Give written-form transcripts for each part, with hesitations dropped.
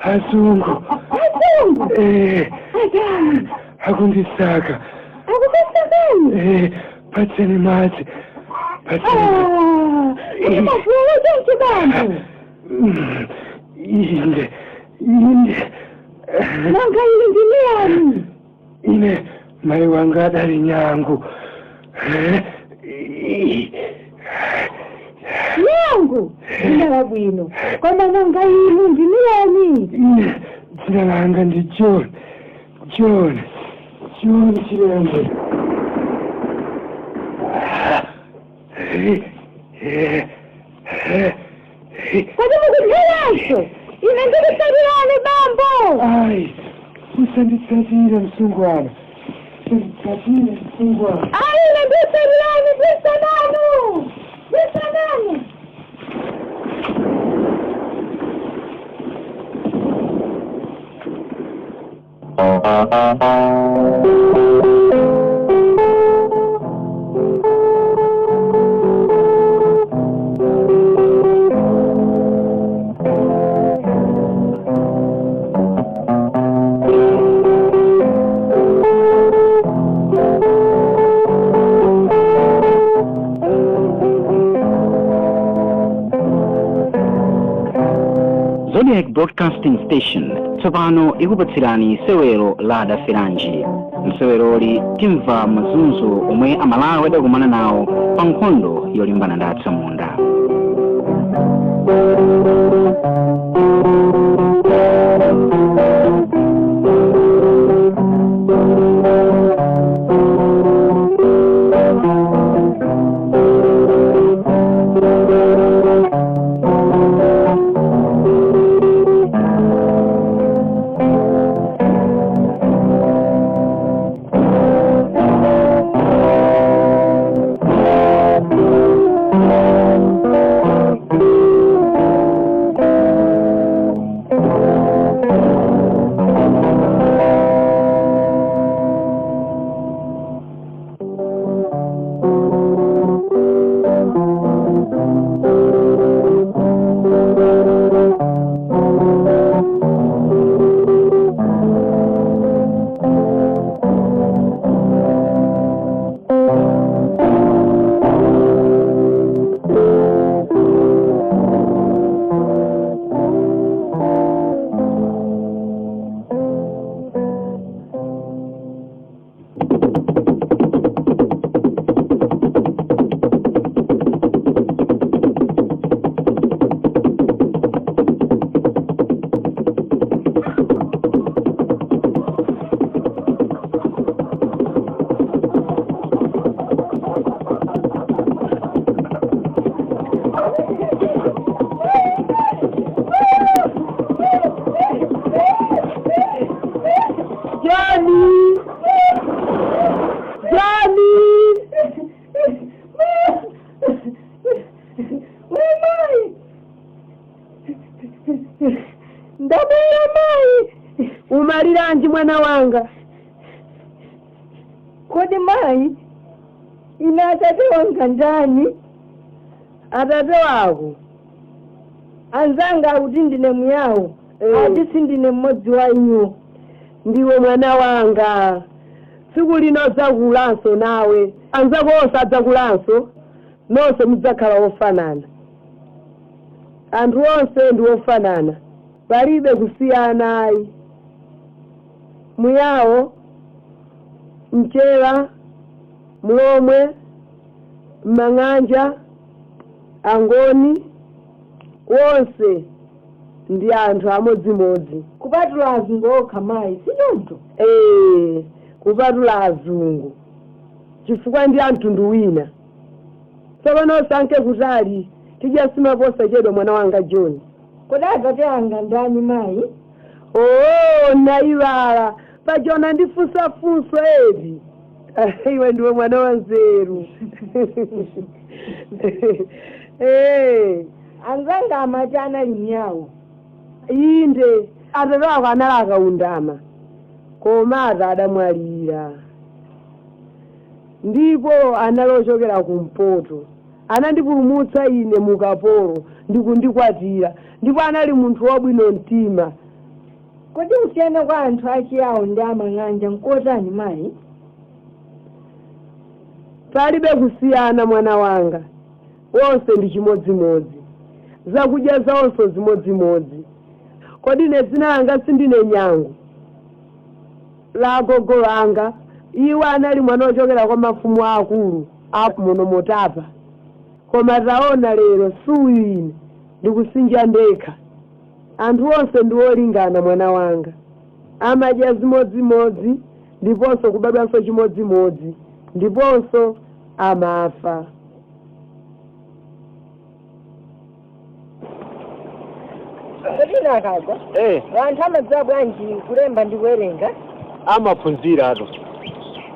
Azungu. Hakundisaka. Patseni mati. Inde. Nanga ndiniani? Ine mai wanga dari nyangu. Nyangu? Ina bwino. Koma nanga ndiniani? Ine dzina langa ndi Jonh. Jonh Chilembwe. Kodi mukuthalanso? Ine ndikusatirani bambo. Ai, usanditsatira msungwana. Usanditsatira msungwana. Ai, ine ndikusatirani bisananu. Zodiac Broadcasting Station tsopano ikupatsirani Sewero la Dafiranji. Mseweroli timva mazunzo omwe amalawi adakumana nawo pa nkhondo yolimbana ndi atsamunda. Ndabera mai. Umaliranji mwana wanga? Kodi mai? Ina atate wanga ndani? Atate wako? Anzanga kuti ndine muyawo. Ati sindine mmodzi wa inyo. Ndiwe mwana wanga. Tsiku lino dzakulanso nawe. Anzako osadzakulanso. Nonse mudzakhala ofanana. Anthu onse ndi ofanana. Palibe kusiyana ayi. Muyawo, Mchera, Mlomwe, Mang'anja, Angoni, wonse ndi anthu amodzimodzi. Kupatula azungu okha mayi, sichoncho? Kupatula azungu. Chifukwa ndi amtundu wina. Tsopano sanke kutali, tija simaposa chedwa mwana wanga Jonh. Kodi atate anga ndani mayi? Naiwala. Pachona ndifusa funso edi. Iwe ndiwe mwana wanzeru. Anzanga amachana limyawo. Inde, atate wako analaka undama. Koma adamwalira. Ndipo analochokera kumpoto. Anandipulumutsa ine mukapolo ndikundikwatira. Ndipo anali munthu wabwino mtima. kodi kusiyana kwa anthu achiyawo ndi amang'anja nkotani mayi? Palibe kusiyana mwana wanga, wonse ndi chimodzimodzi, zakudya zawonso zimodzimodzi. Kodi ne zina langa sindine nyangu la gogo langa, iwo anali mwana ochokera kwa mafumu akulu akumono motapa, koma taona lero suyu ine ndikusinja ndekha. Anthu onse ndi olingana mwana wanga, amadya zimodzimodzi ndiponso kubadwanso chimodzimodzi ndiponso amafa. Kodi nakagwa? Vanthu amadziwa bwanji kulemba ndi kuwerenga? Amaphunzira ato.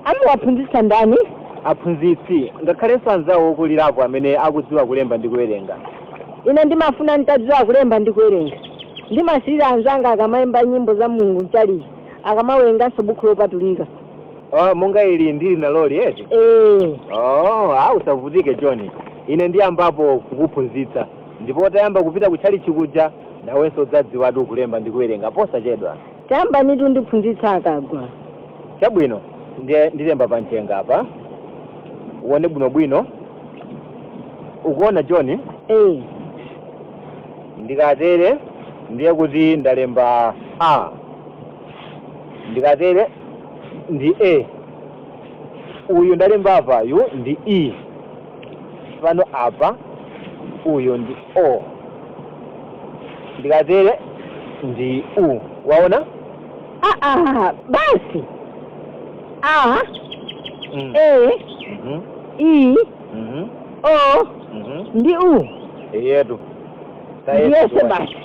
Amawaphunzitsa ndani? Aphunzitsi ngakhalenso anzawo okulirapo amene akudziwa kulemba ndi kuwerenga. Ine ndimafuna nitadziwa kulemba ndi kuwerenga. Ndimasirira anzanga akamayimba nyimbo za Mulungu mchalichi, akamawerenganso buku lopatulika. Monga ili ndili naloli eti? Usavutike Jonh. Ine ndiyambapo kukuphunzitsa. Ndipo utayamba kupita kuchalichi kuja, nawenso udzadziwatu kulemba ndi kuwerenga posachedwa. Tayamba nitu ndiphunzitsa akagwa. Chabwino, ndilemba pa mchenga apa. Uone bwinobwino. Ukuona Jonh? Ndikatere ndiye kuti ndalemba A. Ndikatere ndi A. Uyu ndalemba apa yu ndi E. Pano apa uyu ndi O. Ndikatere ndi U. Waona? Basi. A. E. E. O. Ndi U. Yetu. Yese basi.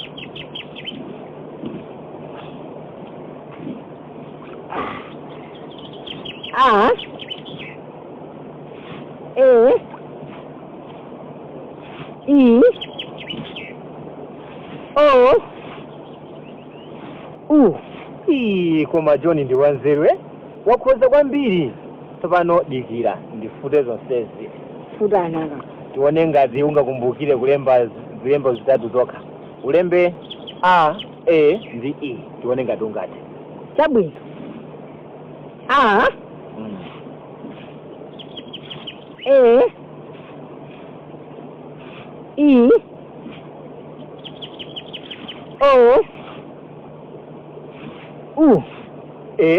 A. E. E. O. U. Koma Jonh ndi wanzeru. Wakhoza kwambiri. Tsopano dikira ndifute zonsezi. Futa anaka. Tione ngati ungakumbukire kulemba zilembo zitatu zokha. Ulembe A, E ndi E. Tione ngati ungati. Chabwino. A. E. E. O. U.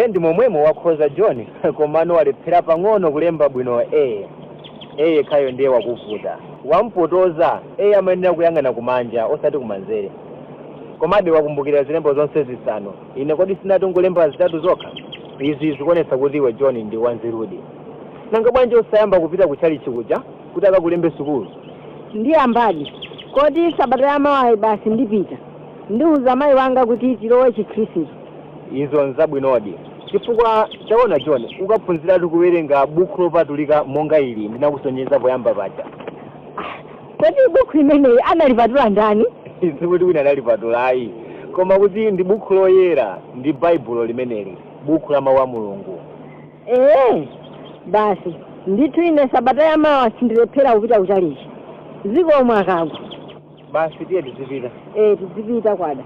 Ndi momwemo wakhoza Jonh. Komano walephera pang'ono kulemba bwino E khayo ndiye wakuvuta. Wampotoza amayenera kuyang'ana kumanja osati kumanzere. Komadi wakumbukira zilembo zonse zisanu. Ine kodi sinati ungolemba zitatu zokha? Izi zikuonetsa kuti iwe Jonh ndi wanzerudi. Nanga bwanji osayamba kupita kuchalichi kuja kuti akakulembe sukulu? Ndiyambadi. Kodi sabata yamawa basi ndipita. Ndiuza amayi wanga kuti tilowe chikhristu. Izo nzabwinodi. Chifukwa chaona Jonh, ukaphunziratu kuwerenga buku lopatulika monga ili ndinakusonyeza poyamba paja. Kodi buku limeneyi analipatula ndani? Sikuti wina analipatulayi. Koma kuti ndi buku loyera, ndi Baibulo limeneli, buku la mawu a Mulungu. Basi, ndithu ine sabata yamawa sindilephera kupita kuchalichi. Zikomo akagwa. Basi tiye tizipita. Tizipita kwada.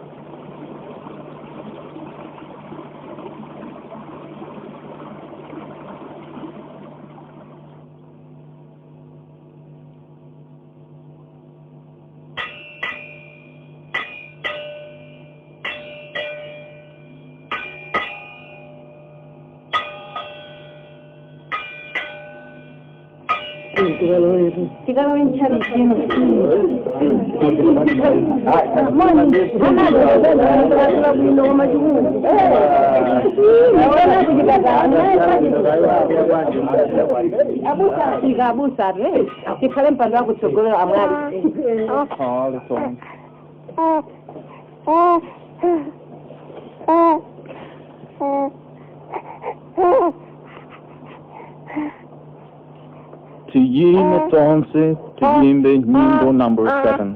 Abusa, tikhale mpando wako kutsogolera amwali. Tujine tonse, tujimbe nyimbo number 7.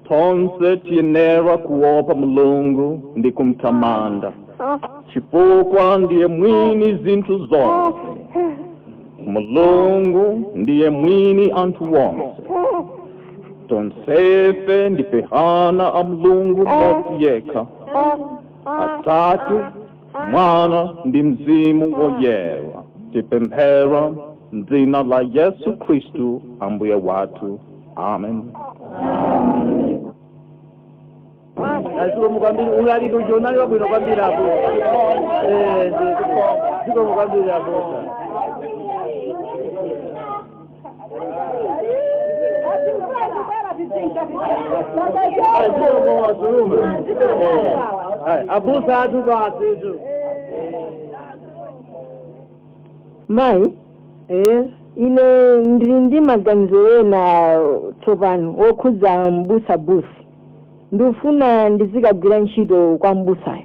Tonse tiyenera kuopa Mulungu ndi kumtamanda, chifukwa ndiye mwini zinthu zonse. Mulungu ndiye mwini anthu wonse. Tonsefe ndipehana a Mulungu mmodzi yekha, Atatu, Mwana ndi Mzimu woyera. Tipemphera m'dzina la Yesu Kristu Ambuye wathu. Amen. Asiko mukambiri ulali to jonali wabwino kwambira hapo. Siko mukambiri hapo. Abusa atu ba atu. Mai, ine ndiri maganizo ena tsopano okhuza mbusa. Ndufuna ndizikagwira ntchito kwa mbusayo.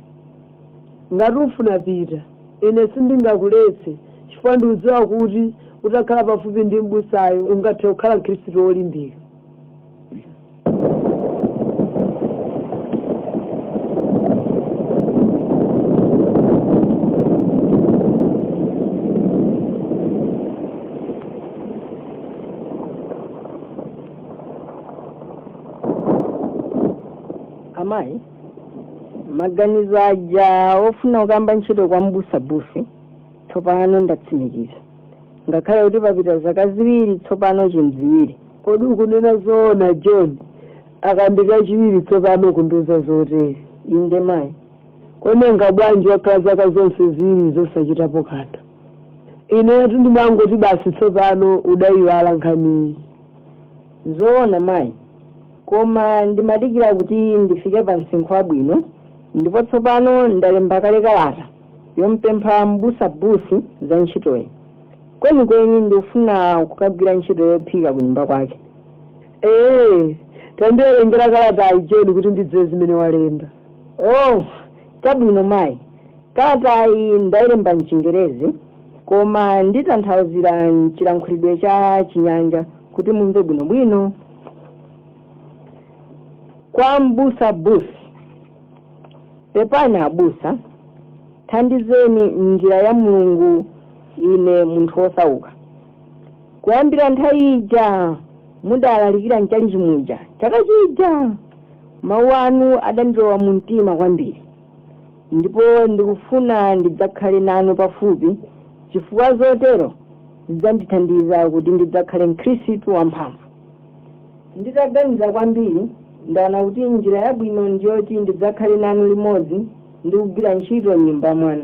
Ngati ufuna pita, ine sindingakuletse, chifukwa ndiudziwa kuti utakhala pafupi ndi mbusayo ungathe kukhala Mkhristu wolimbika. Amayi, maganizo aja ofuna kukamba ntchito kwa mbusa tsopano ndatsimikiza. Ngakhale kuti papita zaka ziwiri tsopano chimdziwiri. Kodi ukunena zoona John, akambika chiwiri tsopano kunduza zotere. Inde mayi. Konenga bwanji wakhala zaka zonse ziwiri zosachitapo kanthu. Inetu ndimangoti basi tsopano udayiwala nkhaniyi. Zoona mayi. Koma ndimadikira kuti ndifike pa msinkhu wabwino, ndipo tsopano ndalemba kale kalata yompempha mbusa za ntchitoyi. Kwenikweni ndifuna kukagwira ntchito yophika ku nyumba kwake. Tandiwerengera kalata John kuti ndidziwe zimene walemba. Oh, chabwino mayi. Kalatayi ndayilemba m'Chingerezi, koma nditanthauzira m'chilankhulidwe cha Chinyanja kuti mumve bwinobwino. Kwa mbusa, pepani abusa, thandizeni njira ya Mulungu ine munthu wosauka. Kuyambira nthawi ija mudalalikira mchali chimuja chaka chija, mawu anu adandilowa mu mtima kwambiri, ndipo ndikufuna ndidzakhale nanu pafupi, chifukwa zotero zidzandithandiza kuti ndidzakhale Mkhristu wamphamvu. Nditaganiza kwambiri ndaona kuti njira yabwino ndiyoti ndidzakhale nanu limodzi ndi kugwira ntchito m'nyumba mwanu.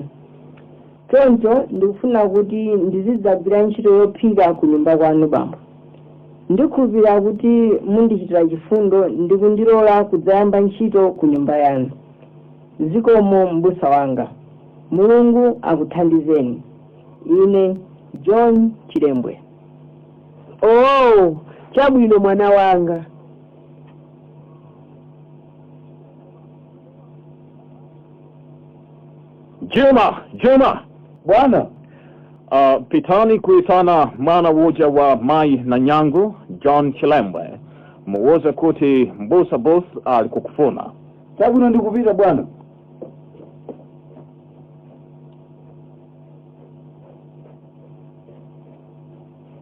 Choncho ndikufuna kuti ndizidzagwira ntchito yophika ku nyumba kwanu bambo. Ndikhulupirira kuti mundichitira chifundo ndi kundilola kudzayamba ntchito ku nyumba yanu. Zikomo mbusa wanga. Mulungu akuthandizeni. Ine Jonh Chilembwe. Oh, chabwino mwana wanga. Jema, bwana. Pitani kuitana mwana woja wa mai na nyangu, Jonh Chilembwe. Muwoze kuti mbusa alikukufuna. Chabwino ndikupita bwana.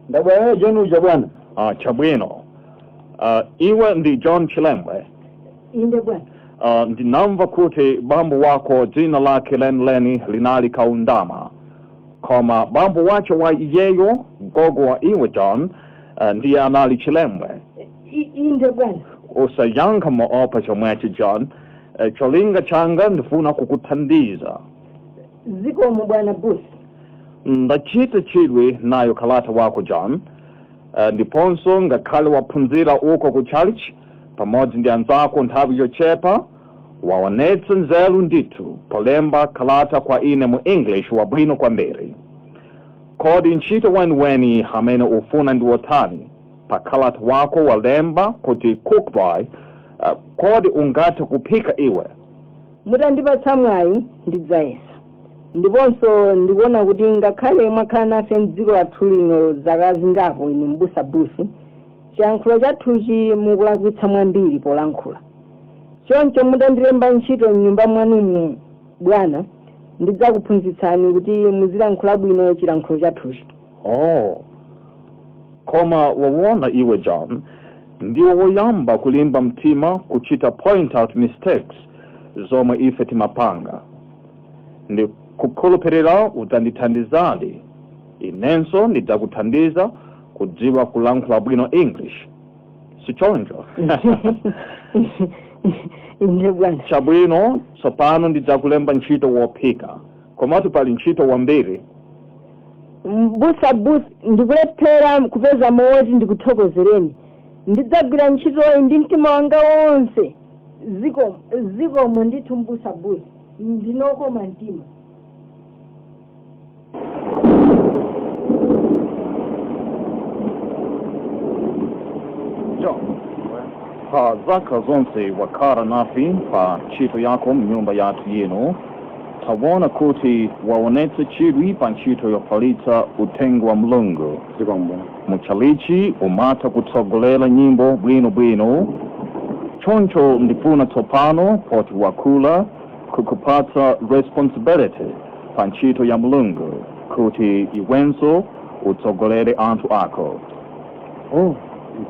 Ndabwera John uja bwana. Chabwino. Iwe ndi Jonh Chilembwe. Inde bwana. Ndinamva kuti bambo wako jina lake lenileni linali Kaundama. Koma bambo wacho wa iyeyo, gogo wa iwe John, ndiye anali Chilembwe. Inde bwana. Usayankha moopa chomwechi John, cholinga changa ndifuna kukuthandiza. Zikomo bwana busa. Ndachita chidwi nayo kalata wako John, ndiponso ngakhale waphunzira uko ku church, pamodzi ndi anzako nthawi yochepa waonetse nzeru ndithu polemba kalata kwa ine mu English wabwino kwambiri. Kodi ntchito weniweni amene ufuna ndi wotani pa kalata wako walemba kuti cookboy, kodi ungathe kuphika iwe? mutandipatsa mwayi ndidzayesa, ndiponso ndikuona kuti ngakhale mwakhala nafe mdziko lathu lino zaka zingapo ine m'busabusi, chiyankhulo chathuchi mukulakwitsa mwambiri polankhula. Choncho mutandilemba ntchito m'nyumba mwanumu bwana, ndidzakuphunzitsani kuti muzilankhula bwino chilankhulo chathuchi. Koma waona iwe John, ndiwo woyamba kulimba mtima kuchita point out mistakes zomwe ife timapanga. Ndi kukhulupirira udzandithandizadi, inenso ndidzakuthandiza kudziwa kulankhula bwino English. Sichoncho? Inde bwana. Chabwino, tsopano ndidzakulemba ntchito wophika. Komatu pali ntchito wambiri. M'busabusi ndikulephera kupeza mowoti ndikuthokozereni. Ndidzagwira ntchitoyi ndi mtima wanga wonse. Zikomo ndithu m'busabusi, ndinokoma mtima. John, pa zaka zonse wakhala nafe pa ntchito yako mnyumba yathu yino, taona kuti waonetse chidwi pa ntchito yofalitsa uthenga wa Mulungu. Muchalichi umatha kutsogolera nyimbo bwinobwino. Choncho ndifuna tsopano poti wakula kukupatsa responsibility pa ntchito ya Mulungu kuti iwenso utsogolere anthu ako.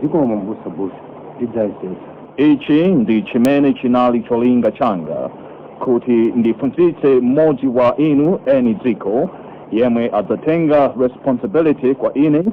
Zikomo m'busabusi, ndidzayesesa. Ichi ndi chimene chinali cholinga changa, kuti ndiphunzitse mmodzi wa inu eni dziko yemwe adzatenga responsibility kwa ine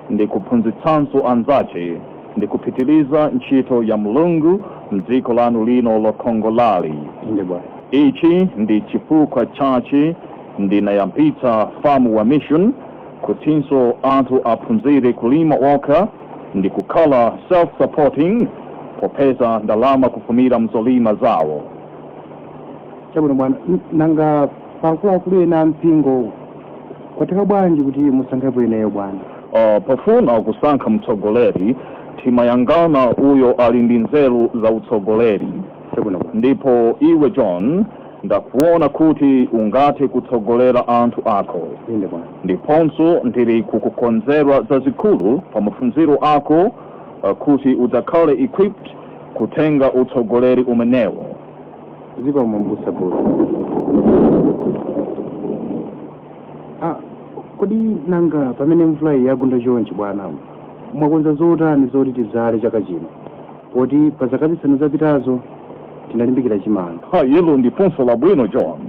ndi kuphunzitsanso anzace ndi kupitiliza ntchito ya Mulungu mdziko lanu lino lokongolali. Inde bwana. Ichi ndi chifukwa chachi ndinayambitsa famu wa mission kutinso anthu aphunzire kulima okha ndi kukhala self-supporting popeza ndalama kufumira mzolima zawo. Chabwino bwana, nanga paakuluakulu ena mpingo kwatheka bwanji kuti musankhepo ineyo bwana? Pofuna kusankha mtsogoleri timayangana uyo ali ndi nzeru za utsogoleri. Ndipo iwe John, ndakuona kuti ungathe kutsogolera anthu ako. Inde bwana. Ndiponso ndiri kukukonzerwa zazikulu pa mafunziro ako kuti udzakhale equipped kutenga utsogoleri umenewo. Zikomo m'busabusi. Kodi nanga pamene mvula yagunda chonchi bwana, mwakonza zotani zoti tidzale chaka chino? Poti pa zaka zisanu zapitazo tinalimbikira chimanga. Ilo ndi funso labwino John.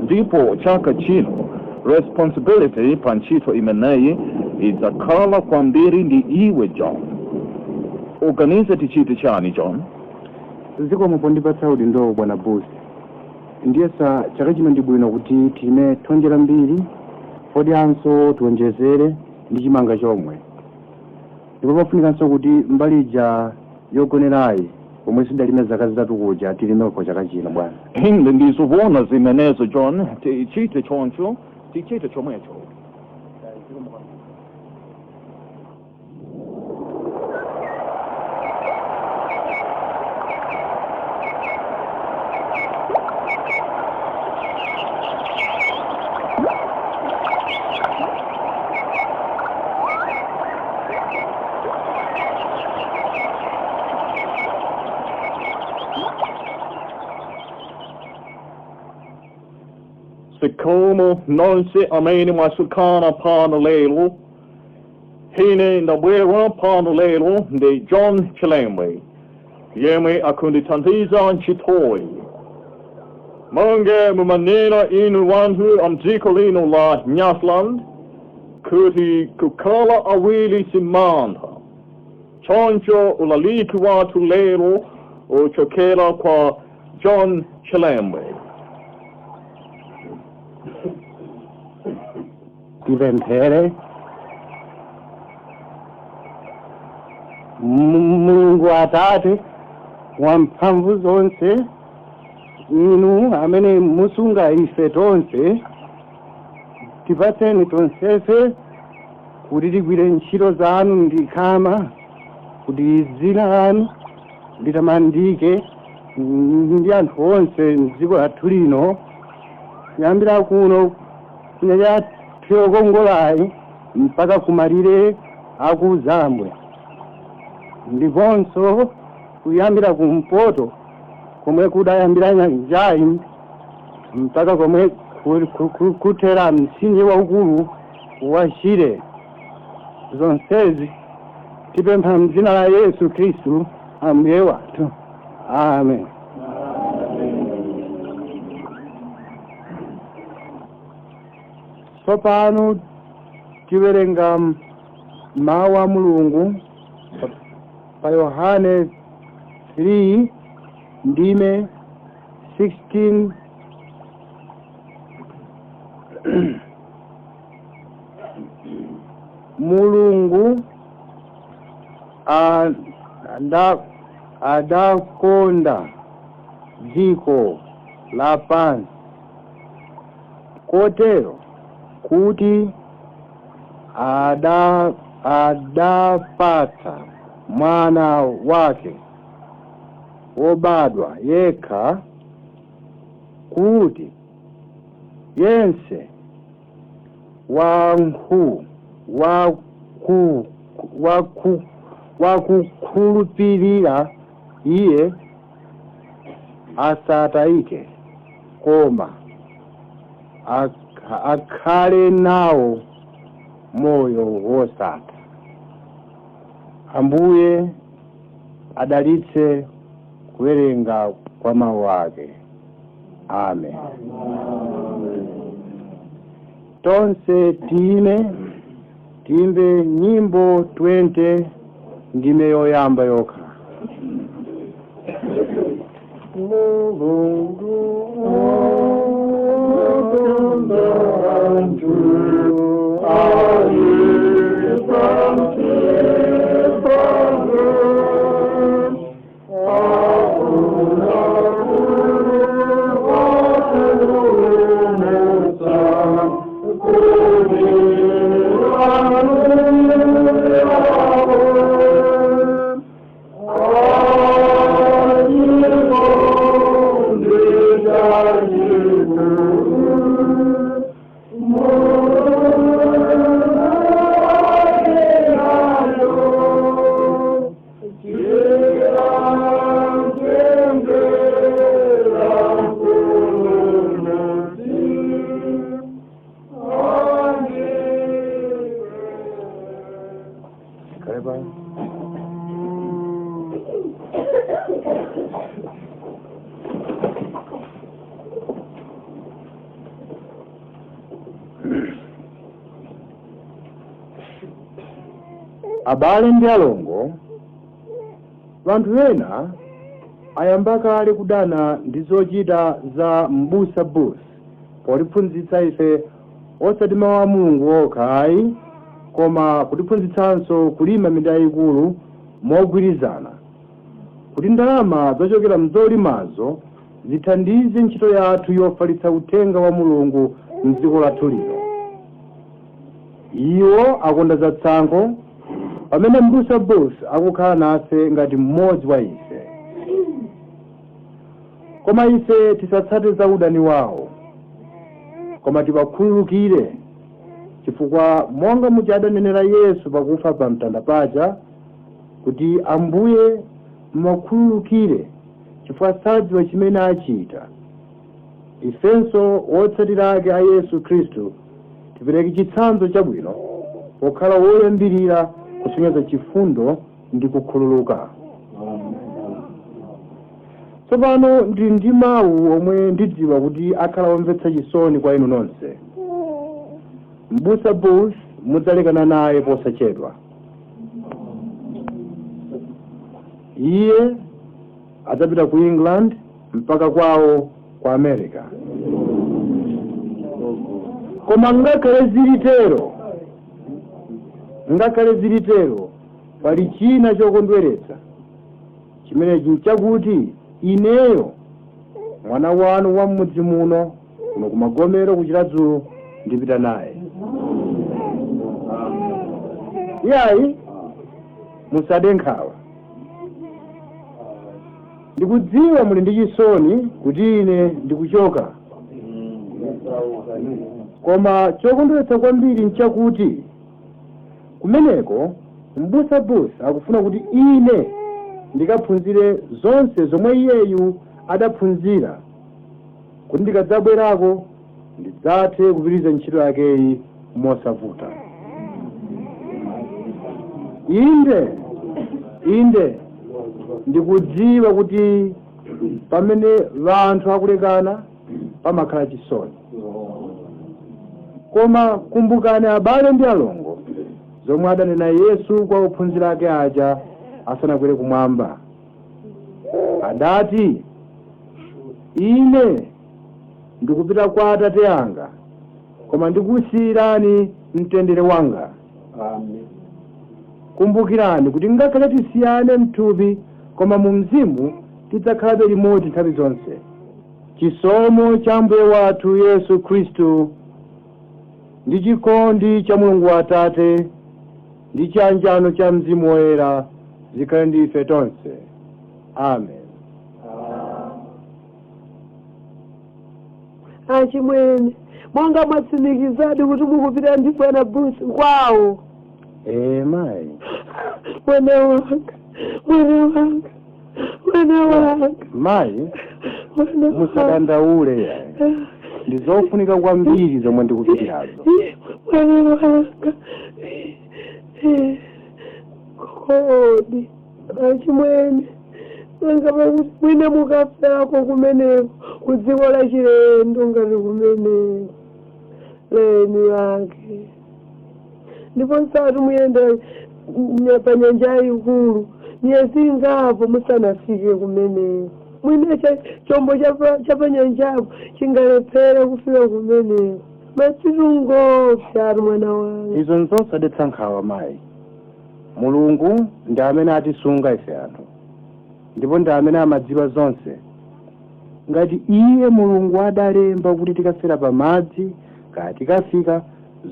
Ndipo chaka chino responsibility pa ntchito imeneyi idzakhala kwambiri ndi iwe John. Organize tichite chani John? Zikomo pondipatsa udindo bwana bosi. Ndiyesa chaka chino ndi bwino kuti time thonjera mbiri kodi anso tuonjezere ndi chimanga chomwe. Ndipo pafunikanso kuti mbali ija yogonerayi pomwe sidalime zaka zitatu kuja tilimeko chaka chino bwana. Inde ndizuvona zimenezo John, tichite choncho, tichite chomwecho. Sikomo nonse amene mwasukana pano lero, hine ndabwera pano lero ndi John Chilembwe, yemwe akundithandiza ntchitoyi. Monga mumanena inu wanthu amdziko lino la Nyasaland, kuti kukhala awiri simantha. Choncho ulaliki wathu lero uchokera kwa John Chilembwe. Ipemphere. Mulungu Atate wamphamvu zonse, inu amene musunga ife tonse, tipatseni tonsefe kuti tigwire ntchito zanu ndi khama, kuti dzina lanu litamandike ndi anthu onse m'dziko lathu lino, kuyambira kuno kunyanja yokongolayi mpaka kumalire aku Zambwe, ndiponso kuyambira kumpoto komwe kudayambira nyanjayi mpaka komwe kuthera mtsinje waukulu wa Chile. Zonsezi tipempha m'dzina la Yesu Khristu Ambuye wathu. Amen. Tsopano tiwerenga mawu a Mulungu pa Yohane 3 ndime 16 Mulungu adakonda dziko lapansi kotero kuti adapatsa mwana wake wobadwa yekha, kuti yense wakukhulupirira iye asatayike, koma akhale nawo moyo wosatha. Ambuye adalitse kuwerenga kwa mawu ake. Amen. Tonse timbe nyimbo 20 ndime yoyamba yokha. Abale ndi alongo, vanthu ena ayamba kale kudana ndi zochita za m'busa potiphunzitsa ife osati mawu a Mulungu okha ayi, koma kutiphunzitsanso kulima minda yayikulu mogwirizana, kuti ndalama zochokera mzolimazo zithandize ntchito yathu yofalitsa uthenga wa Mulungu m'dziko lathu lino. Iwo akonda zatsankho pamene m'busa akukhala nafe ngati mmodzi wa ife, koma ife tisatsate za udani wawo, koma tiwakhululukire, chifukwa monga muja adanenera Yesu pakufa pa mtanda paja kuti Ambuye muwakhululukire chifukwa sadziwa chimene achita. Ifenso wotsatira ake a Yesu Khristu tipereke chitsanzo chabwino pokhala woyambirira kusonyeza chifundo ndi kukhululuka. Tsopano ndili ndi mawu omwe ndidziwa kuti akhala omvetsa chisoni kwa inu nonse. M'busa mudzalekana naye posachedwa. Iye adzapita ku England mpaka kwawo kwa America. Koma ngakhale zilitero pali china chokondweretsa chimenechi nchakuti ineyo mwana wanu wa mmudzi muno kuno kumagomero kuchiradzulo ndipita naye. Iyayi musade nkhawa, ndikudziwa muli ndi chisoni kuti ine ndikuchoka, koma chokondweretsa kwambiri nchakuti kumeneko mbusa akufuna kuti ine ndikaphunzire zonse zomwe iyeyu adaphunzira, kuti ndikadzabwerako ndidzathe kupitiriza ntchito yakeyi mosavuta. Inde ndikudziwa kuti pamene vanthu akulekana pamakhala chisoni, koma kumbukani abale ndi alongo zomwe adanena Yesu kwa ophunzira ake aja asanakwere kumwamba. Adati, ine ndikupita kwa Atate anga, koma ndikusiyirani mtendere wanga. Kumbukirani kuti ngakhale tisiyane mthupi, koma mu mzimu tidzakhalabe limodzi nthawi zonse. Chisomo cha Mbuye wathu Yesu Khristu ndi chikondi cha Mulungu Atate ndi chiyanjano cha Mzimu Woyera zikhale ndi ife tonse. Amen. Achimwene, monga mwatsimikizadi kuti mukupita ndi bwana Busi kwawo. Mayi. Mwana wanga. Mayi, musadandaule yayi. Ndizofunika kwambiri zomwe ndikupitirazo. Mwana wanga. Kodi, achimwene, ngaba mwina mukafako kumeneko kudziko la chilendo ngati kumeneko leni wake. Ndipo nsati muyenda pa nyanja ikulu miyezi ingapo musanafike kumeneko. Mwina chombo cha nyanjapo chingalephere kufika kumeneko. Masitungopsa ari mwana wanga. Izo nzosadetsa nkhawa mayi. Mulungu ndi amene atisunga ife anthu, ndipo ndi amene amadziwa zonse. Ngati iye Mulungu adalemba kuti tikafera pa madzi, kati tikafika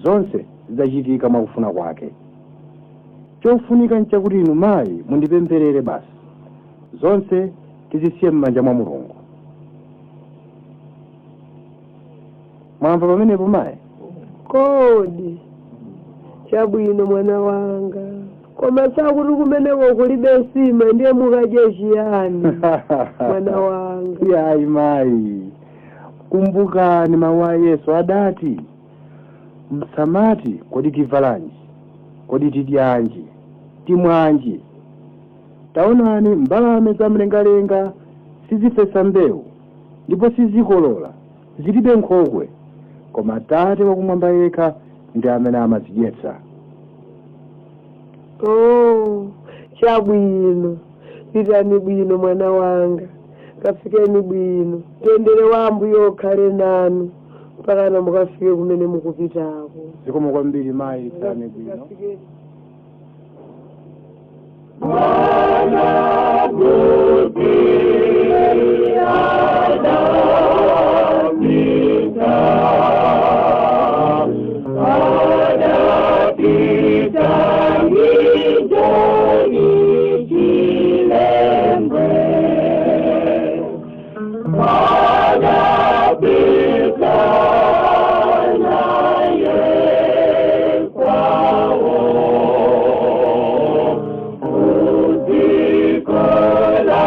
zonse zidzachitika mwakufuna kwake. Chofunika nchakuti inu mayi mundipempherere basi, zonse tizisiye m'manja mwa Mulungu. Mwamva pamenepo mayi? Kodi chabwino mwana wanga, koma sakuti kumeneko kulibe nsima ndiye mukadye chiyani mwana wanga. Yayi mayi, kumbukani mawu a Yesu adati, msamati kodi tivalanji, kodi tidyanji, timwanji. Taonani mbalame zamlengalenga sizifesa mbewu ndipo sizikolola, zilibe nkhokwe, koma Atate wakumwamba yekha ndi amene amazidyetsa. Chabwino, pitani bwino mwana wanga, kafikeni bwino. Tendere wa Ambuye ukhale nanu mpaka mukafike kumene mukupitako. Zikomo kwambiri mayi, pitani bwino. Cola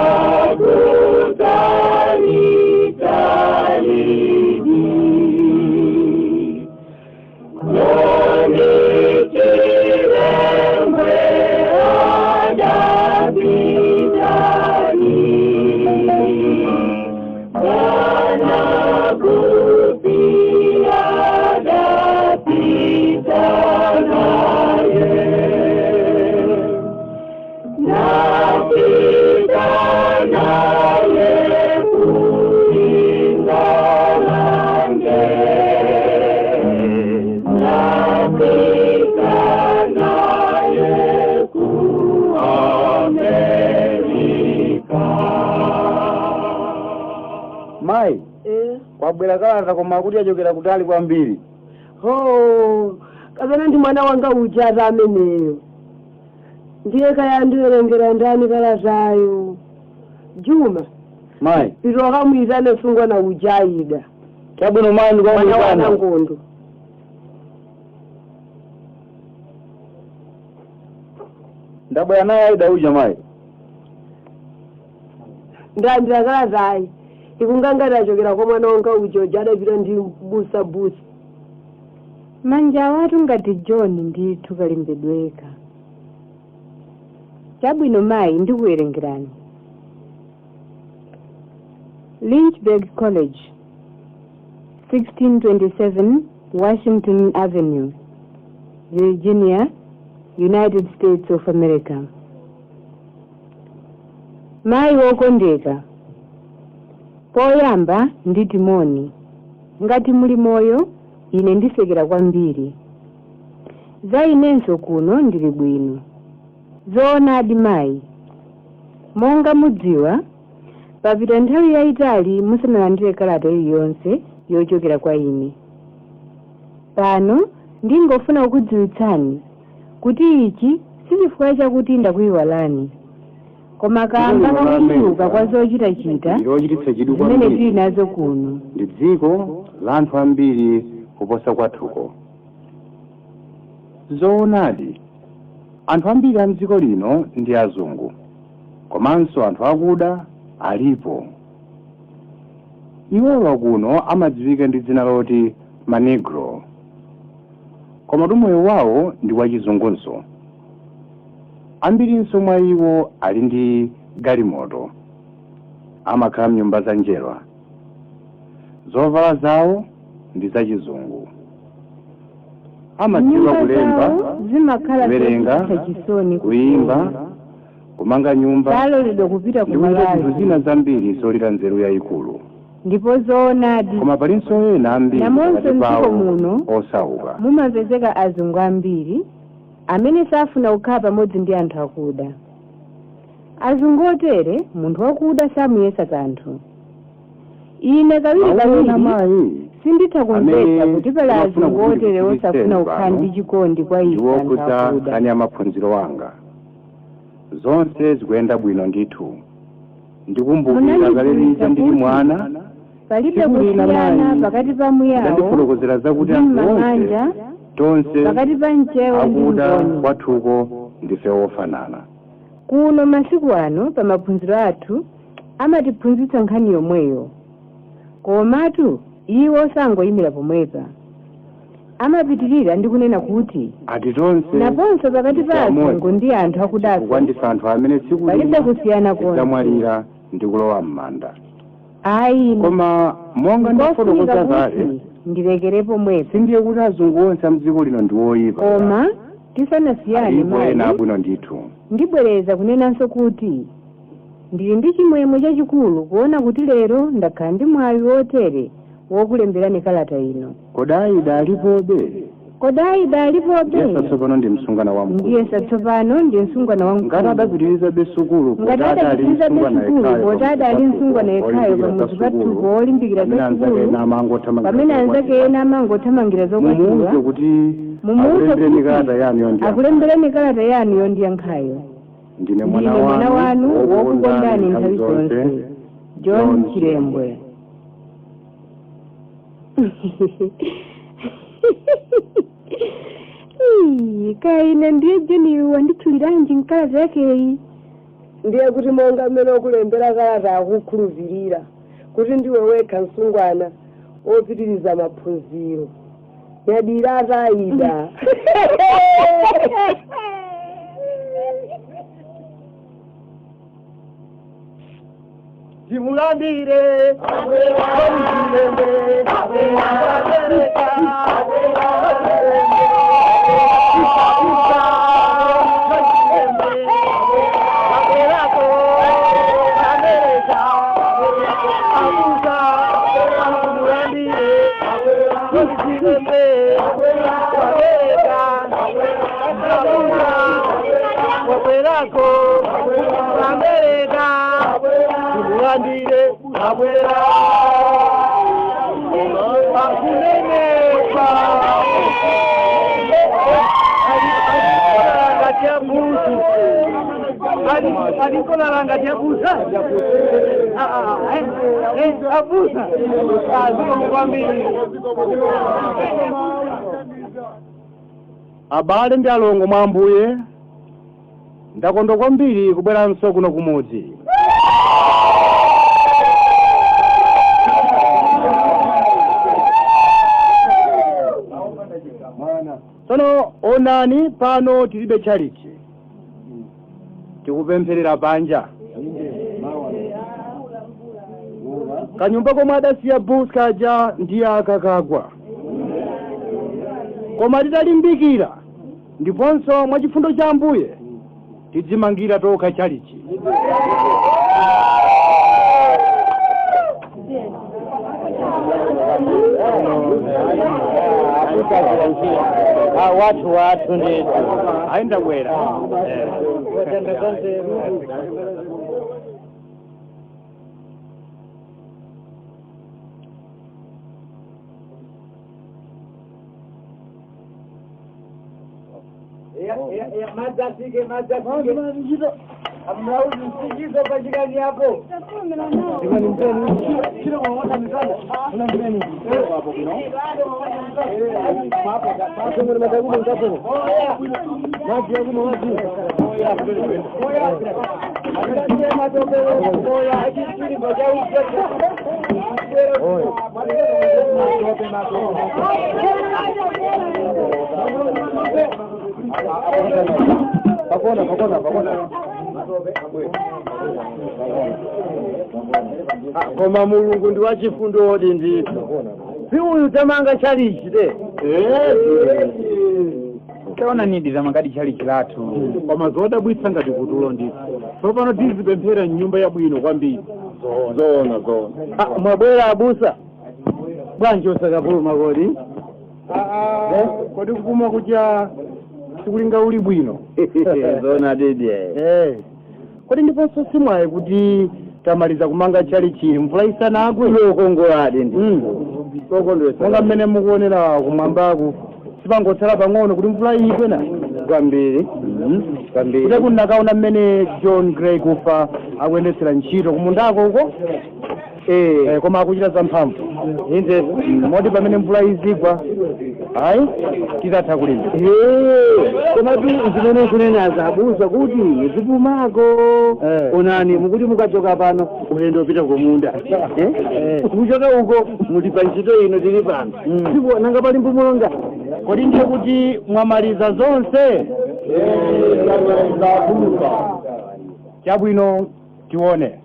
Mai, kwabwera kalata koma kuti achokera kutali kwambiri. Kapena ndi mwana wanga uja ati ameneyo. Ndiye kaya ndiwerengera ndani kalatayo. Juma. Mai. Pito wakamuyitane sungwana uja Ida. Chabwino mai ndikwamuyitana. Mwana wana ngondo. Ndabwera naye Aida uja mai. Ndandira kalatayi. Ikungangati achokera kwa mwana wanga uja adapita ndi busa. Manja watu ngati Jonh ndithu kalembedweka. Chabwino mai ndikuwerengerani. Lynchburg College, 1627 Washington Avenue, Virginia, United States of America. Mai wokondeka. Poyamba nditi moni. Ngati muli moyo, ine ndisekera kwambiri. Za inenso kuno ndili bwino. Zoonadi mai. Monga mudziwa, papita nthawi yayitali musanalandire kalata iliyonse yochokera kwa ine. Pano ndingofuna kukudziwitsani kuti ichi si chifukwa chakuti ndakuyiwalani, koma kamba kakuchuluka kwa zochitachita zimene tili nazo kuno. Ndi dziko la anthu ambiri kuposa kwathuko. Zoonadi, anthu ambiri a mdziko lino ndi azungu, komanso anthu akuda alipo. Iwowa kuno amadziwika ndi dzina loti manegro, koma moyo wawo ndi wachizungunso. Ambirinso mwa iwo ali ndi galimoto, amakhala mnyumba za njerwa. Zovala zawo ndi zachizungu. Amadziwa kulemba, kuwerenga, kuimba, kumanga nyumba, ndi zina zambiri zolira nzeru yayikulu. Ndipo zoonadi, koma palinso ena ambiri namonso mdziko muno osauka mumapezeka azungu ambiri amene safuna kukhala pamodzi ndi anthu akuda. Azungu otere munthu wakuda samuyesa kanthu. Ine kawiri sinditha kumvetsa kuti pali azungu otere osafuna kukhala ndi chikondi kwa ife anthu akuda. Ani amaphunziro wanga zonse zikuyenda bwino ndithu. Ndikumbukira kaleliza ndili mwana palibe kusiyana pakati pa muyawo ndifotokozera zakuti anthu tonse pakati pa mchewa ndi mboni kwathuko ndife ofanana. Kuno masiku ano pa maphunziro athu amatiphunzitsa nkhani yomweyo, komatu iwo sangoyimira pomwepa. Amapitirira ndi kunena kuti ati tonse naponso pakati pa azungu ndi anthu akudaso palibe kusiyana konse ndi kulowa m'manda. Ayi, koma monga ndifotokoza kale ndilekerepo mwepo sindiye kuti azungu onse amdziko lino ndi oyipa, koma tisanasiyane ena abwino ndithu. Ndibwereza kunenanso kuti ndili ndi chimwemwe chachikulu kuona kuti lero ndakhala ndi mwayi wotere wokulemberani kalata ino. Kodaida alipobe? Kodaida alipobe? Yesa tsopano ndi msungwana wa mkulu. Yesa tsopano ndi msungwana wa mkulu. Ngati adapitiriza besukulu, ngati ali msungwana yekhayo pamuzi pathuko olimbikira besukulu, pamene anzake ena amangothamangira zokwatiwa, mumuwuze akulembereni kalata yanu yondiyankhayo. Ndine mwana wanu wokukondani nthawi zonse, Jonh Chilembwe. Kaine ndiye Jonh wandithuliranji nkalata yakeyi. Ndiye kuti monga mmene okulembera kalata akukhuluvirira kuti ndiwe wekha msungwana opitiriza maphunziro. Yadira Aida. Jimulandire Abuela Kola langa jabusa. Abusa. Abale ndi alongo mwa Ambuye, ndakondwa kwambiri kubweranso kuno kumudzi. Tsono onani pano tilibe chalichi, tikupempherera panja. Kanyumba komwe adasiya busa kaja ndiye akakagwa, koma titalimbikira ndiponso mwa chifundo cha Ambuye tidzimangira tokha chalichi. Watu ndetu aenda bwera. Mazasike. Amrauzi usikizo kwa jirani yako. Jamani mpeni. Kila mmoja mizana. Kuna mpeni. Hapo kuna. Hapo kuna matagu mtapo. Maji yangu maji. Angalia matope. Oya, hiki bajau. Oya. Pakona. Koma Mulungu ndi wachifundo odi ndito. Si uyu tamanga chalichi de. Taona nidi zamangadi chalichi lathu. Koma zodabwitsa ngati kutulo ndito. Tsopano tizipemphera nyumba yabwino kwambiri. Zona. Mwabwera abusa. Bwanji osakapuluma kodi. Kodi kupuma kuja sikulinga uli bwino. Zona didi. Kodi ndiponso simwaye kuti tamaliza kumanga chalichi mvula isanagwe. Lokongolade ndi. Kokondwesa. Monga mmene mukuonera kumwambaku sipangotsala pang'ono kuti mvula igwe na kwambiri. Kuti kunakaona mmene John Gray kufa akuyendetsera ntchito kumundako uko. Koma akuchita zamphamvu. Inde moti pamene mvula izigwa ayi tizatha kulima. Koma zimene kunena abusa kuti zipumako. Onani mukuti mukachoka pano ulendo upita kumunda. Muchoka uko muli pa ntchito ino tili pano. Ndipo nanga pali mpumulonga. Kodi ndiye kuti mwamaliza zonse? Chabwino tione.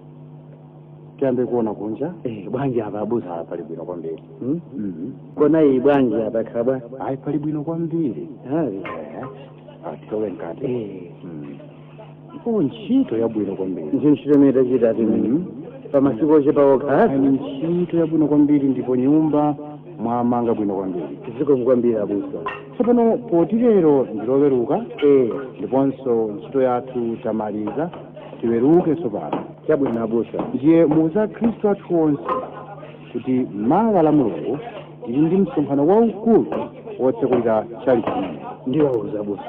Tiambe kuona kunja. Bwanji apa abusa Pali bwino kwambiri. Kona iyi bwanji apa khaba. Ayi pali bwino kwambiri. Atowe nkati. Ntchito yabwino kwambiri. Ntchito imene chita ati pamasiku ochepa okha. Ntchito yabwino kwambiri ndipo nyumba mwamanga bwino kwambiri. Ziko kwambiri abusa. Tsopano poti lero ndiloweruka. Ndiponso ntchito yathu tamaliza. Tiweruke tsopano. Chabwino abusa. Ndiye muuza Khristu athu onse kuti mawa la Mulungu tili ndi msonkhano waukulu wotsekulira chalichi. Ndiyo auza abusa.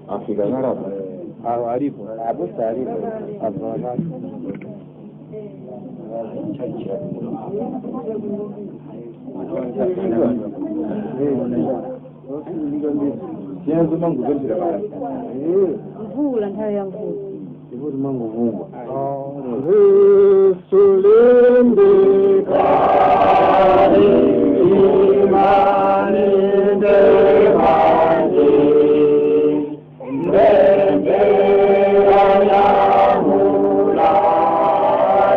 Afrika ngara alipo abusa alipo azana Sianzo mangu zentira bana. Mvula nthawi ya mvula. Ivuti mangu vumba. Sulende kare imani ndemani ndembe ayamula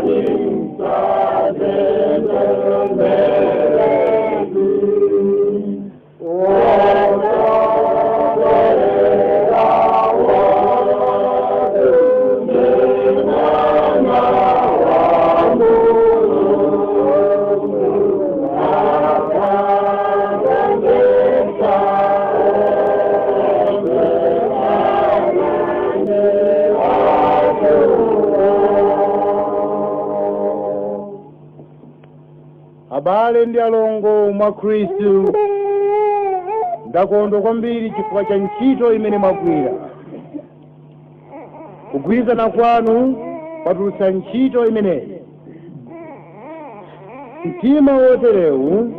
nimsani abale ndi alongo mwa Khristu, ndakondwa kwambiri chifukwa cha ntchito imene mwagwira. Kugwirizana kwanu kwatulutsa ntchito imeneyi. Mtima woterewu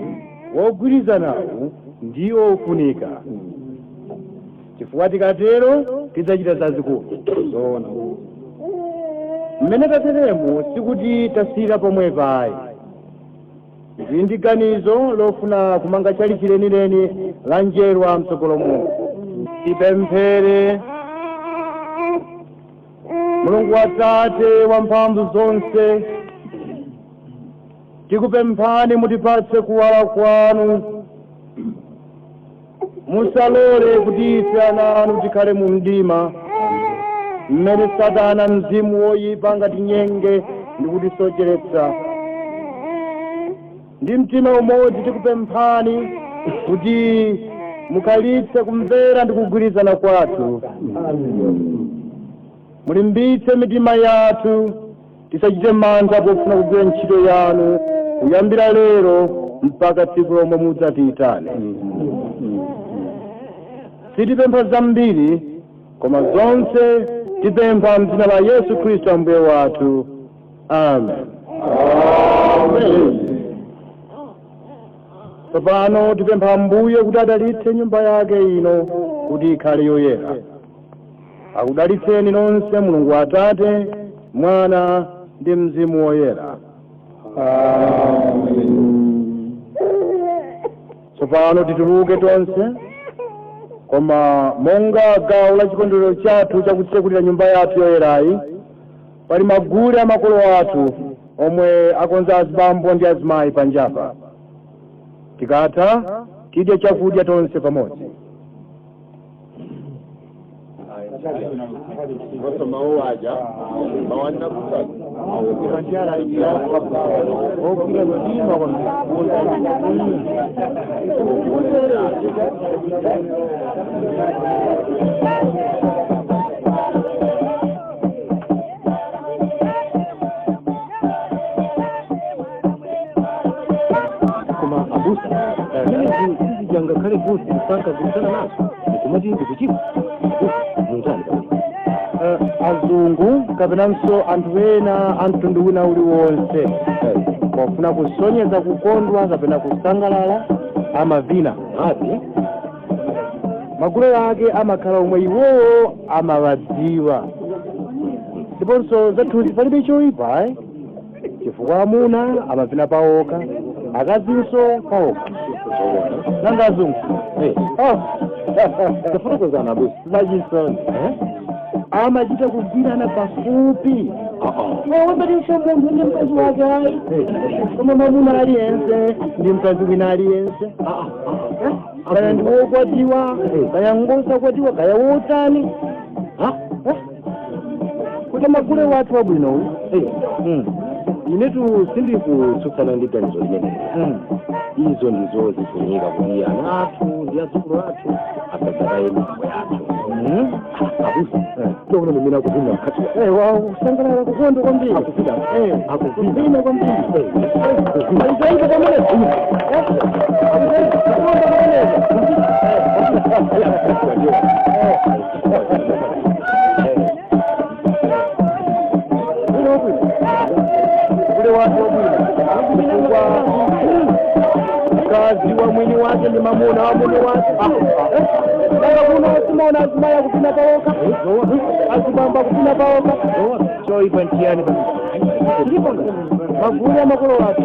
wogwirizanawu ndiwo ufunika, chifukwa tikatero tidzachita zazikulu. Zoona mmene tateremu sikuti tasira pomwe payi. Ili ndi ganizo lofuna kumanga chalichi lenileni la njerwa mtsogolo muno. Tipemphere. Mulungu Atate wamphamvu zonse, tikupemphani mutipatse kuwala kwanu. Musalole kuti ife ana anu tikhale mu mdima, mmene Satana mzimu woyipa ngati nyenge ndi kutisocheretsa. Ndi mtima umodzi tikupemphani kuti mukhalitse kumvera ndi kugwirizana kwathu. Mulimbitse mitima yathu tisachite mantha pofuna kugwira ntchito yanu kuyambira lero mpaka tsiku lomwe mudzatiyitane. Sitipempha zambiri, koma zonse tipempha m'dzina la Yesu Khristu Ambuye wathu. Amen. Tsopano tipempha Ambuye kuti adalitse nyumba yake ino kuti ikhale yoyera. Akudalitseni nonse Mulungu Atate, Mwana ndi Mzimu Woyera. Tsopano tituluke tonse, koma monga gawo la chikondwerero chathu chakutsekulira nyumba yathu yoyerayi, pali magule amakolo athu omwe akonza azibambo ndi azimayi panjapa. Tikatha tidye chakudya tonse pamodzi. Koma abusa, hizi janga kale busi mpaka kukutana nazo. Nikumaji kuchibu. Mungani kabisa. Azungu kapenanso anthu ena amtundu wina uliwonse pofuna kusonyeza kukondwa kapena kusangalala amavina ati magule ake amakhala omwe iwowo amawadziwa. Ndiponso zathuzi palibe choyipa, chifukwa amuna amavina pawoka, akazinso pawoka. Nanga azungu tafotokozana abusi majisoni amachita kugwirana pafupi. Wabadilisha munthu ndi mkazi wake ayi, koma mwamuna aliyense ndi mkazi wina aliyense. Kaya ndi wokwatiwa, kaya ngosakwatiwa, kaya wotani. Kuti magule wathu wabwinowu inetu sindikutsutsana ndi ganizo limene. Izo ndizo zifunika kuti ana athu ndi azukulu athu asadzataye misambo yathu. Abusa, tokuna mimina kuvina mkati. Kusangalala kukondwa kwambiri. Akuvina kwambiri. Alizaika pamoja. Kukondwa pamoja. Kule watu wabwina. Kazi wa mwini wake ni mamuna wa mwini wake. Kaya kuna wasimona azimaya kupina paoka, azibamba kupina paoka. Choi pantiani maguli ya makolo wake.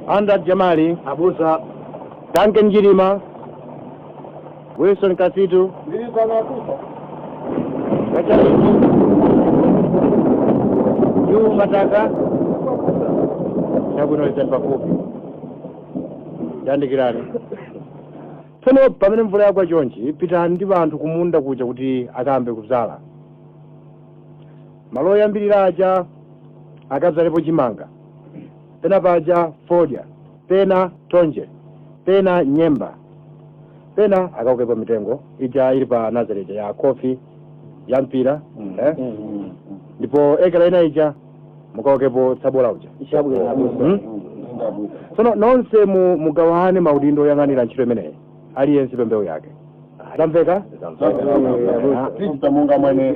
Anda Jamali, Abusa, Duncan Jirima, Wilson Kasitu, Yu Mataka, Naguno Pakupi, Dandikirani. tsono pamene mvula yagwa chonchi pitani ndi anthu kumunda kuja kuti akambe kudzala. Malo oyambirira aja akadzalepo chimanga, pena paja fodya, pena tonje, pena nyemba, pena akaokepo mitengo ija ili pa nazareti ya kofi ya mpira ndipo ekela ina ija mukaokepo tsabola uja. Tsono nonse mugawane maudindo oyang'anira ntchito imeneyi aliyense pembewu yake. Tamveka? Tamunga mwene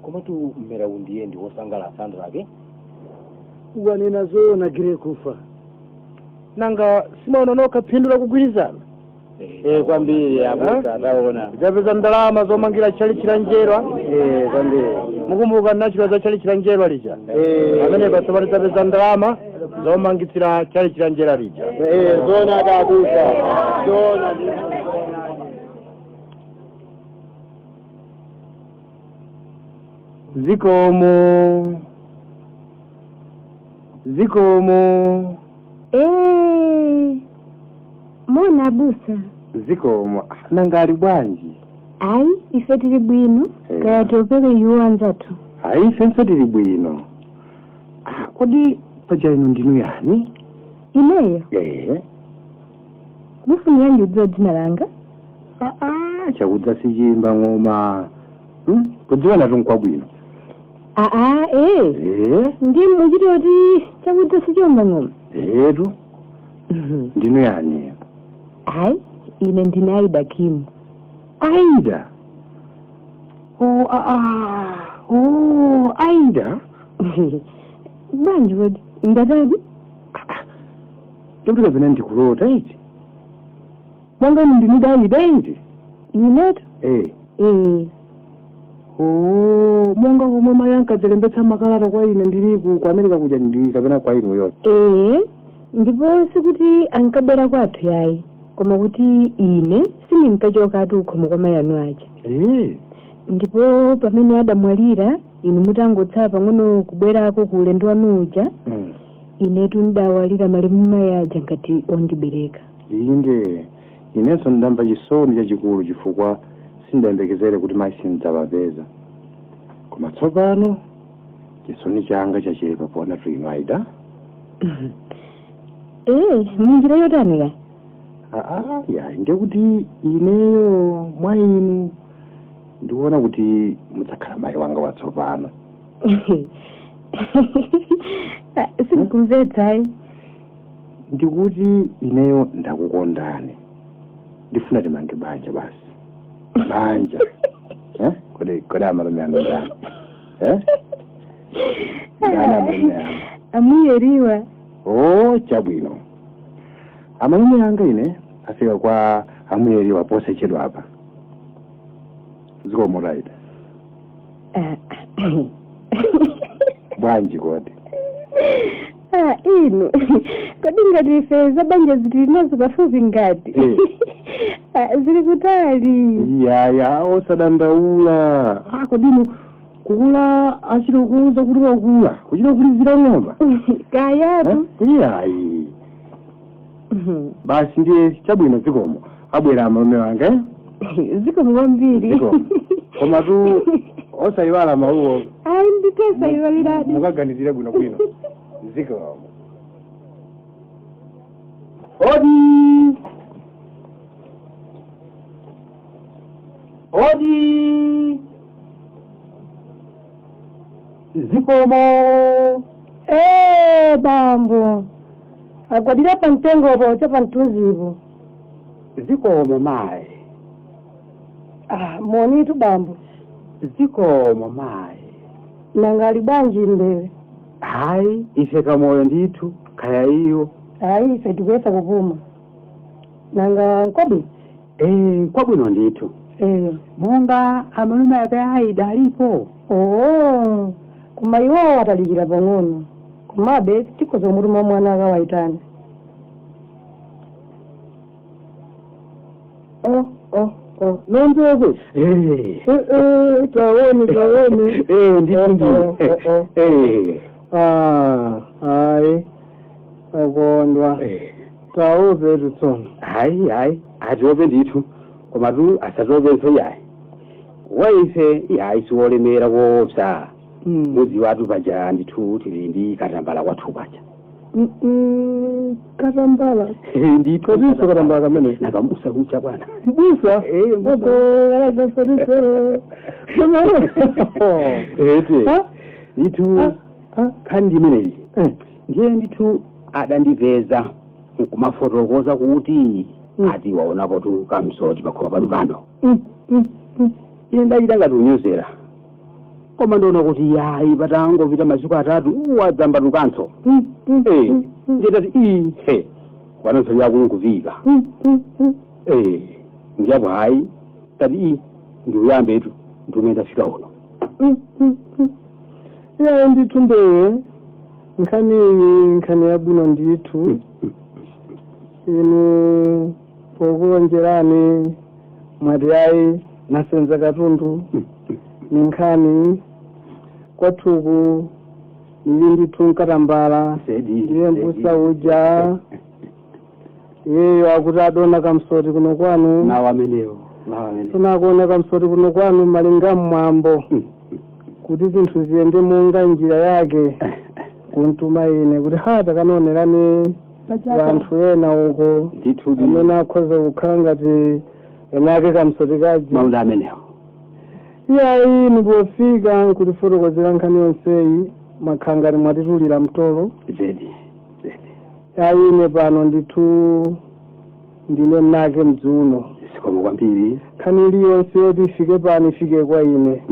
komatu mmera undiye ndi wosangala sandrake uwanena zoona gire kufa nanga simaononoka phindu la kugwirizana kwambiri abusa ataona zapeza ndalama zomangira chali chilanjerwa kwambiri mukumbuka nachilo za chali chilanjerwa lija amene pasopati zapeza ndalama zomangitsira chali chilanjera lija zona kabusa zona zikomo mona busa zikomo nanga ali bwanji? ayi ife tili bwino kaya topere yuwanzatu. ayi ifenso tili bwino. Kodi paja inu ndinu yani? ineyo mufunira ndiudziwa dzina langa? chakudza sichimba ng'oma kudziwa natu nkwabwino. ndi muchitoti chakudza sichomba ng'oma. etu ndinu yani? ayi ine ndine Aida Kimu. Aida? Aida? bwanji kodi ngatadi? Tokuti kapena ndikulota iti mwanga inu ndinu Aida iti? inetu? mwanga komwe mayi ankadzalembetsa makalata kwa ine ndiliku ku America kuja ndi kapena kwa inu yonse? ndipo sikuti ankabwera kwathu yayi koma kuti ine sindinkachoka ukhomo kwa mayi anu aja. ndipo pamene adamwalira inu mutangotsala pang'ono kubwerako ku ulendo wanu uja inetu ndidawalira malemu mayi aja ngati ondibereka. inde inenso ndamva chisoni chachikulu chifukwa sindayembekezere kuti mayi sindzawapeza koma tsopano chisoni changa chachepa pona tu inu Aida. munjira yotani ka? ndekuti ineyo mwa inu ndikuona kuti mudzakhala mayi wanga watsopano. sindikumvetsayi. ndikuti ineyo ndakukondani ndifuna timange banja basi. banja kodi amalume anu ndani? ndani amalume anu? amuyeriwa. chabwino amalume anga ine afika kwa amuyeriwa posachedwa apa. zikomo Aida. bwanji kodi? inu kodi ngati ife zabanja zili nazo pafupi ngati zili kutali. yaya osadandaula. kodi inu kukula achitokuuza kuti wakula kuchita kulizira ng'ombe kayatu? yayi basi ndiye chabwino zikomo abwera amalume wanga. zikomo kwambiri. koma tu osayiwala mawuwo. ayi nditesayiwaliradi. mukaganizire bwino zikomo. Odi! Odi! Zikomo! bambo agwadira pa mtengo pocha pa mtunzipo. Zikomo mai. Moni tu bambo. Zikomo mai. Nangali banji mbele. Hai, ife kamoyo nditu, kaya iyo. Hai, ife tukwesa kupuma. Nanga nkwabu? Kwabwino nditu. Munga Amalume yake haida alipo. Kuma iwo watalikira pang'ono. Kumabe tiko zomuruma mwana akawaitana. Nondogo. Tawoni. Nditu. Hai. Akondwa. Tauze tutsono. Hai. Atobe nditu. Komatu asatobe so yai. Waife yai suolemera wopsa. Muzi watu baja nditu tilindi katambala watu baja. Katambala. Nditu Kodiso katambala kamene. Nakamusa kucha bwana. Busa? Mbusa. Wala kodiso. Nditu kandi meneli. Ndiye nditu adandiveza kumafotokoza kuti ati waonapo tu kamsoti pakhoba padukando. Iye ndachita unyozera. Koma ndona kuti yayi patangopita masiku 3 wadzamba tukanso. Nditati wanonso yakunguvika. Ndiyapo hayi tati ndiuyambetu ndimenda fika uno. Ya nditu mbeye nkhani yabwino nditu. Inu pokuonjerani mwati yayi nasenza katundu ninkhani kwathuku ili nditu nkatambala ndiye mbusa uja yeyo akuti adona kamsoti kuno kwanu nawo amenewo tunakuona kamsoti kuno kwanu malinga mwambo kuti zinthu ziyende monga njira yake kuntuma ine kuti hata kanonerani vanthu ena uko amene akhoza kukhala ngati enake kamsoti kaji maula amenewo. Iyayi nipofika nkutifotokozera nkhani yonseyi makhangani mwatitulira mtolo. Zedi. Yayi ine pano nditu ndine mnake mdzuno. Zikomo kwambiri. Nkhani iliyonse yoti ifike pano ifike kwa ine.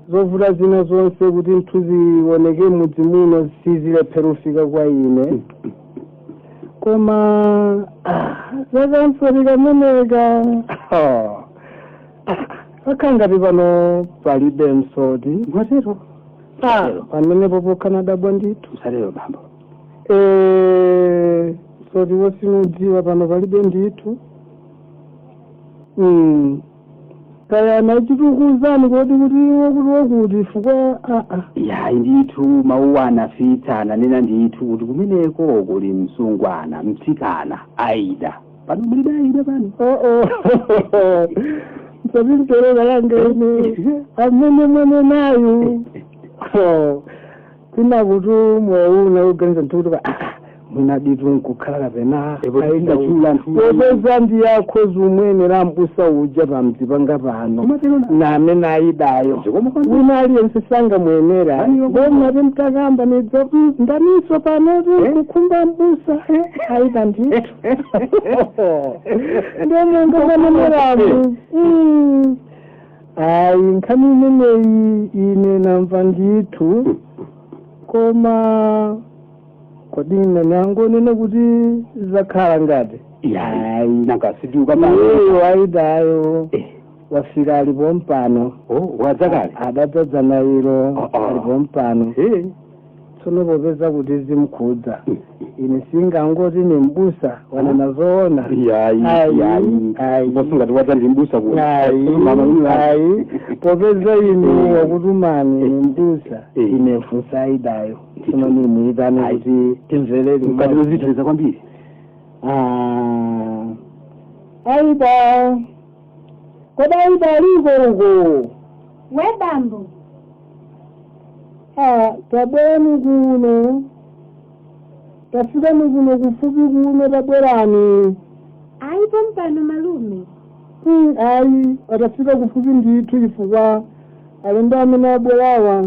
Zovuta zina zonse kuti nthu zioneke mudzi muno sizilephera kufika kwa ine. Koma zakamsoti kameneka. Akangati pano palibe msoti. Mwatero. Pamenepo pokanada bwanditu. Msalero bambo. Msoti wosinudziwa pano palibe nditu. Kaya nachitukuzani kodi kuti fukwa Yayi nditu mauwa anafitana nena nditu kuti kumeneko kuli msungwana mtsikana aida. Pano mulibe aida pano. Msabintolera yange ine amene nayo. Kuna kutu mwauna uganiza ntukutuka munaditu nkukhala pena aida chula nthu. Popeza ndi yakho zumwene rambusa uja pamdzi panga pano. Name naidayo. Wina aliyense sanga mwenera. Ngomati mtakamba nidzo ndaniso pano kukhumba mbusa. Aida nditu. Ndio mungu kanemeramu. Nkhani imeneyi ine namva nditu. Koma kodi nango nene kuti zakhala ngati. Yayi nakasiduka pano. Aidayo. Wafika alipo mpano. Wadzakale. Adadzadza nairo alipo mpano. Tsono popeza kuti zimkhudza. Ine singangoti nembusa wanena zoona. Yayi. Mosungati wadza ndimbusa ku. Yayi. Popeza ine wakutumani nembusa. Ine fusa aidayo. Tsono nimuitane kuti timvereri. Mkati nozitaliza kwambiri. Aida. Koda aida aliko. We bambo. Tabweni kuno. tafikani kuno kufupi kuno tabwerani. Ayi pompano malume. Ayi atafika kufupi ndithu chifukwa alendo amene abwerawa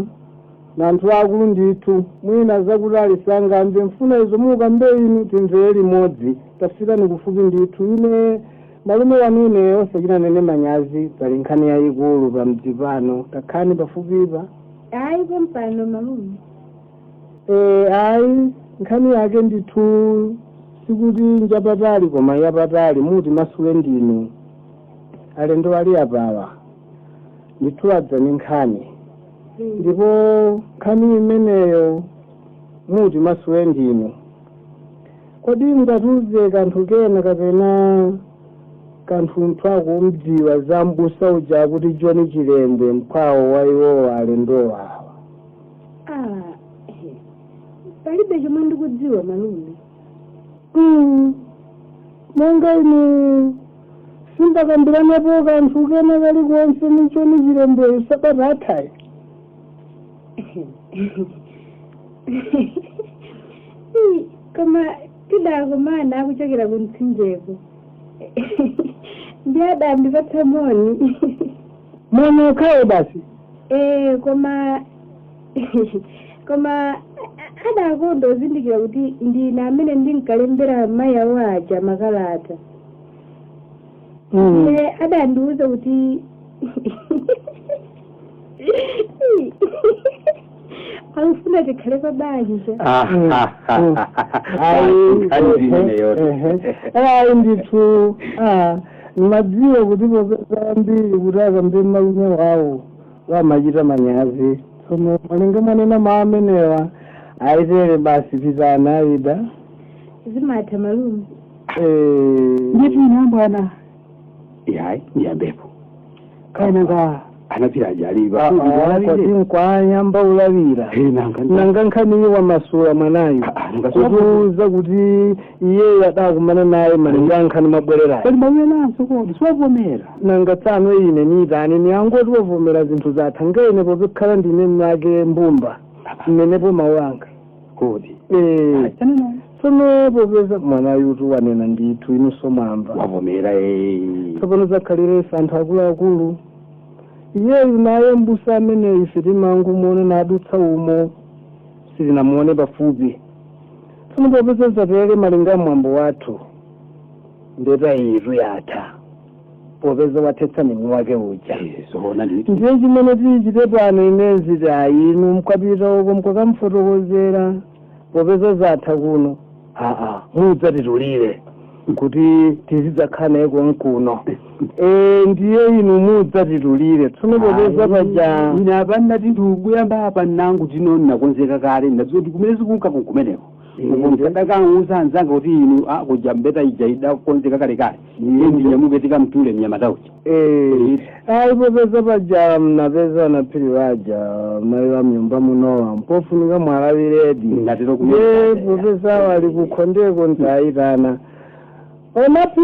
na anthu akulu ndithu mwina zakuti alisangambe mfuna izo mukambe inu timvere limodzi tafikani kufupi ndithu. Ine malume wanu ine osachita nene manyazi pali nkhani yayikulu pa mdzi pano takhani pafupipa. Ayi pompano malume. Ayi nkhani yake ndithu sikuti njapatali koma yapatali muti masule ndinu alendo ali apawa ndithu adzani nkhani ndipo nkhani imeneyo muti masule ndinu. Kodi ngatuze kanthu kena kapena kanthu mthwako mdziwa za mbusa uja kuti Jonh Chilembwe mkwawo wa iwowa alendowa awa? Palibe chomwe ndikudziwa malume. Nanga ine simbakambiranepo kanthu kena kalikonse ni Jonh Chilembwe sapatathayi. Koma tidakomana akuchokera kumtsinjeko. Ndi adandipatsa moni. Moni ukhaye basi. Koma adakondozindikira kuti ndine amene ndinkalembera mayi awo aja makalata. Adandiuza kuti akufuna tikhale pa banja. Ayi ndithu madziwa kuti popeza ambiri kuti akambe malume wawo wamachita manyazi. Tsono malinga mwanena mawu amenewa aitere basi pitana aida. Zimatha malume. Ndithu inambwana yayi ndiyambepo kainanga anapira ajaliva kwati nkwanyamba ulavira nanga nkhaniwa masula mwanayo kutuza kuti iyeyo adakumana naye malinga nkhani mabwererayo pali mawelanso kodi siwavomera nanga tsano ine niitani niyangoti wavomera zinthu zatha ngaine popekhala ndine mnake mbumba mmenepo mawu anga kodi tsono popeza mwanayo kuti wanena ndithu inu somwamba wavomera tsopano zakhaliresa anthu akuluakulu iyeyu naye mbusa amene ife timangu muone nadutsa umo silinamuone pafupi. Tsono popeza zapereke malinga mwambo wathu ndeta iru yatha popeza wathetsa nini wake uja ndiye chimene tichite pano inezi tayi inu mkwapita uko mkakamfotokozera popeza zatha kuno mudzatitulire kuti tizidzakhala konkuno. Ndiye inu mudzatitulire tsono popeza paja ine apana tinthu kuyamba apa nangu tino nakonzeka kale ndadziwa kuti kumene sikunka kumeneko ndakang'uza anzanga kuti inu kujambeta ija idakonzeka kale kale ndinyamuke tikamtule mnyamata uja. Ayi popeza paja mnapeza naphiri waja mayi wa mnyumba munowa mpofunika mwalawiredi popeza wali kukhondeko ntayitana Onapi?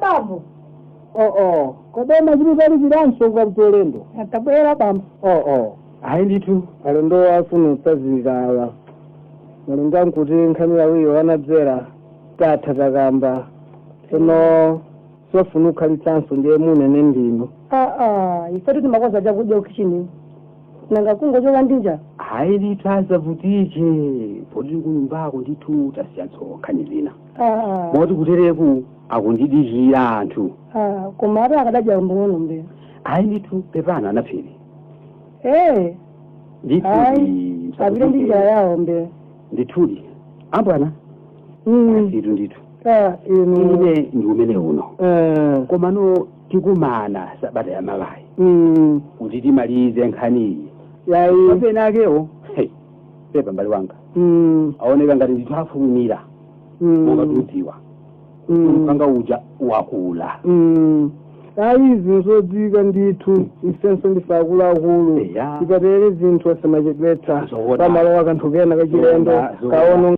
babu. Kodema chiri pali chiranso kwa mtolendo. Atabwera bamba. Ayi ndithu alendo afuna utsazikawa. Malinga nkuti nkhani yawiyo anadzera tatha takamba. Tsono sofuna ukhalitsanso ndiye munene ndino. Ifetu timakoza chakudya kukichini. Nanga kungo chowandinja. Ayi ndithu azavutike poti kunyumbako ndithu tasiyanso nkhani zina. Moti kutereku akundidikira anthu. Koma ati akadadya mbono mbe. Ayi ndithu pepana anaphiri. Ndithu abire ndinja yawo mbe. Ndithudi ambwana asitu ndithu ine ndi umene uno komano tikumana sabata ya mabayi kuti timalize nkhaniyi kapena akewo pepa mbali wanga aoneka ngati ndithu afulumira monga tudziwa mpanga uja wakula. Ayi zinthu dzika ndithu isenso ndifa akuluakulu tikatere zinthu asamachedwetsa pamalowa kanthu kena kachilendo kaono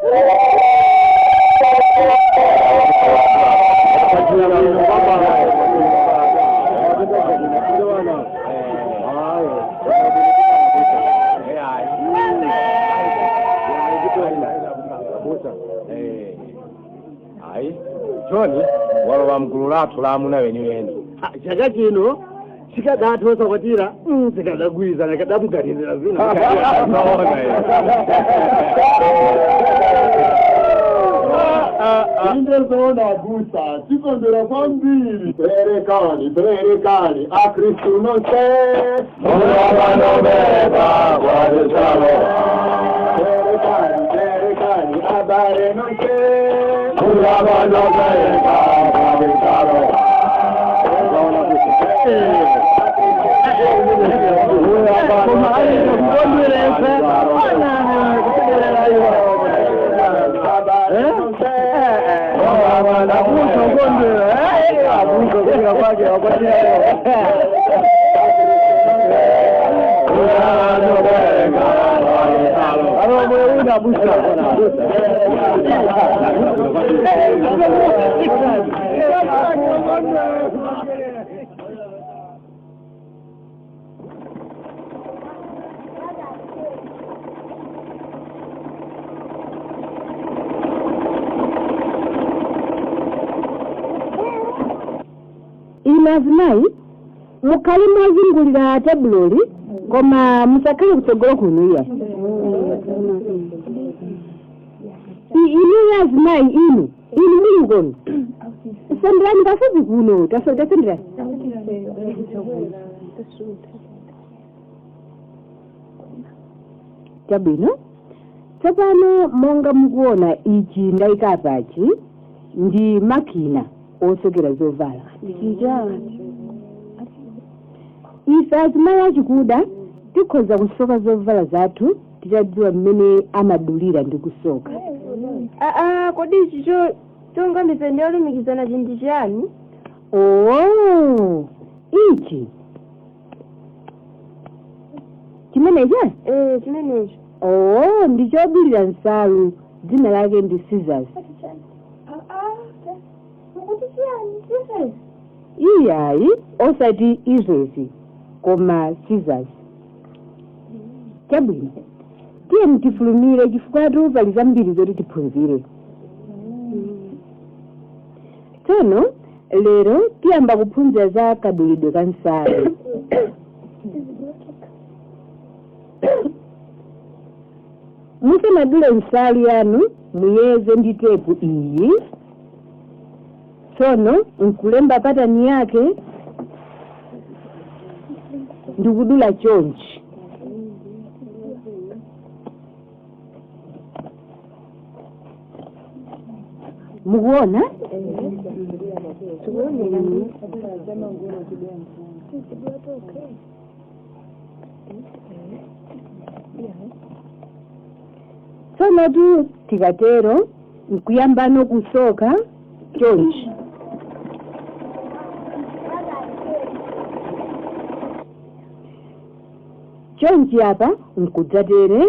Jonh walowa mgulu lathu la amuna weniweni. Chaka chino chikadathosa kwatira sikadagwirizana kadamuganizira zina. Indezoona abusa tikondera kwambiri. Berekani akristu nonse munobanobeba wadesalo. Berekani abare nonse munobanobeba wadesalo. Lazimai mukali mwazingulira tabuloli koma musakale kutsogolo kunuya. Inu lazimai inu muli kono. Sandrani kafupi kuno tasendera. Tabino tsopano monga mukuona ichi ndaikapachi ndi makina osokera zovala. Ife azimai achikuda tikhoza kusoka zovala zathu titadziwa mmene amadulira ndi kusoka. Kodi ichicho chonga mipende yolumikizana chinthu chani? Ichi chimenecha? Chimenecho. Ndichodulira nsalu, dzina lake ndi scissors. Iyayi osati izwezi koma scissors. Chabwino tiye mtifulumire chifukwa pali zambiri zoti tiphunzire. Tsono lero tiyamba kuphunzira za kadulidwe ka nsalu. Musanadule nsalu yanu muyeze ndi tepu iyi. Tsono nkulemba patani yake ndikudula chonchi. Mukuona? Tsono tu tikatero nkuyamba nokusoka chonchi. Chonchi apa nkudzatere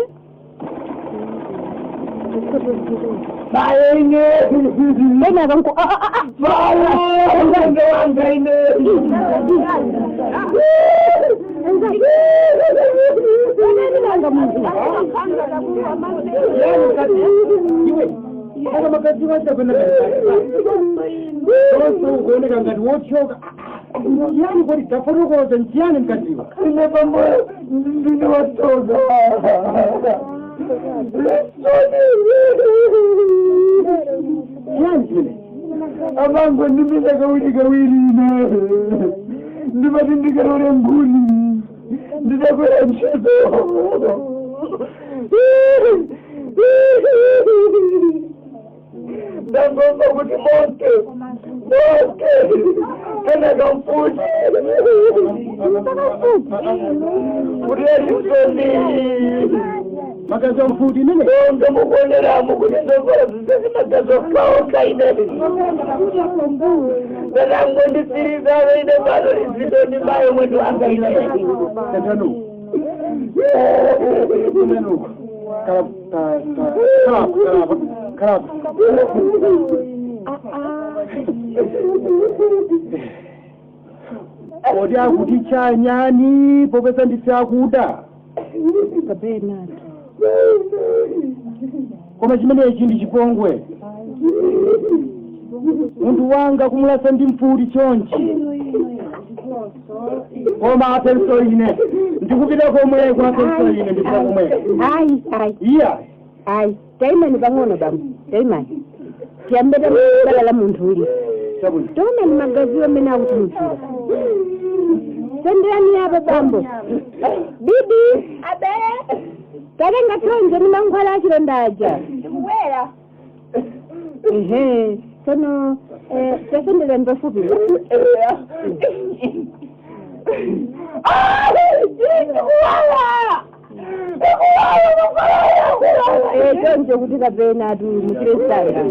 baenge ena kanko yani kwa tafaruko za njiani mkatiwa ile mambo ndini watoga yani abango ndimeza kawili ndibati ndikarore nguni ndidakwera mchezo ndangomba kuti moke kana kamfuti uriyaisoni magazo mfuti nini ngamukoneramo kuti ndovara zisezi magazo kawo kaineni ndanango ndisirizano ine mano izidoni mayo mwedu angaineni Odi akuti chanyani popesa ndisiakuda kapena koma chimene ichi ndi chipongwe munthu wanga kumulasa ndi mfuti chonchi koma apenso ine ndikupita komwe kwapenso ine ndipita komwe ayi iya ayi taimani pang'ono bambo taimani tiyambeta bala la munthu uli taonani magaziwo amene akutulukira senderani apa bambo bibi abe tatenga tonje ni mankhwala achilondaja ndikubwera ehe sono tasenderani pafupi tonje kuti kapena atu muchiresanga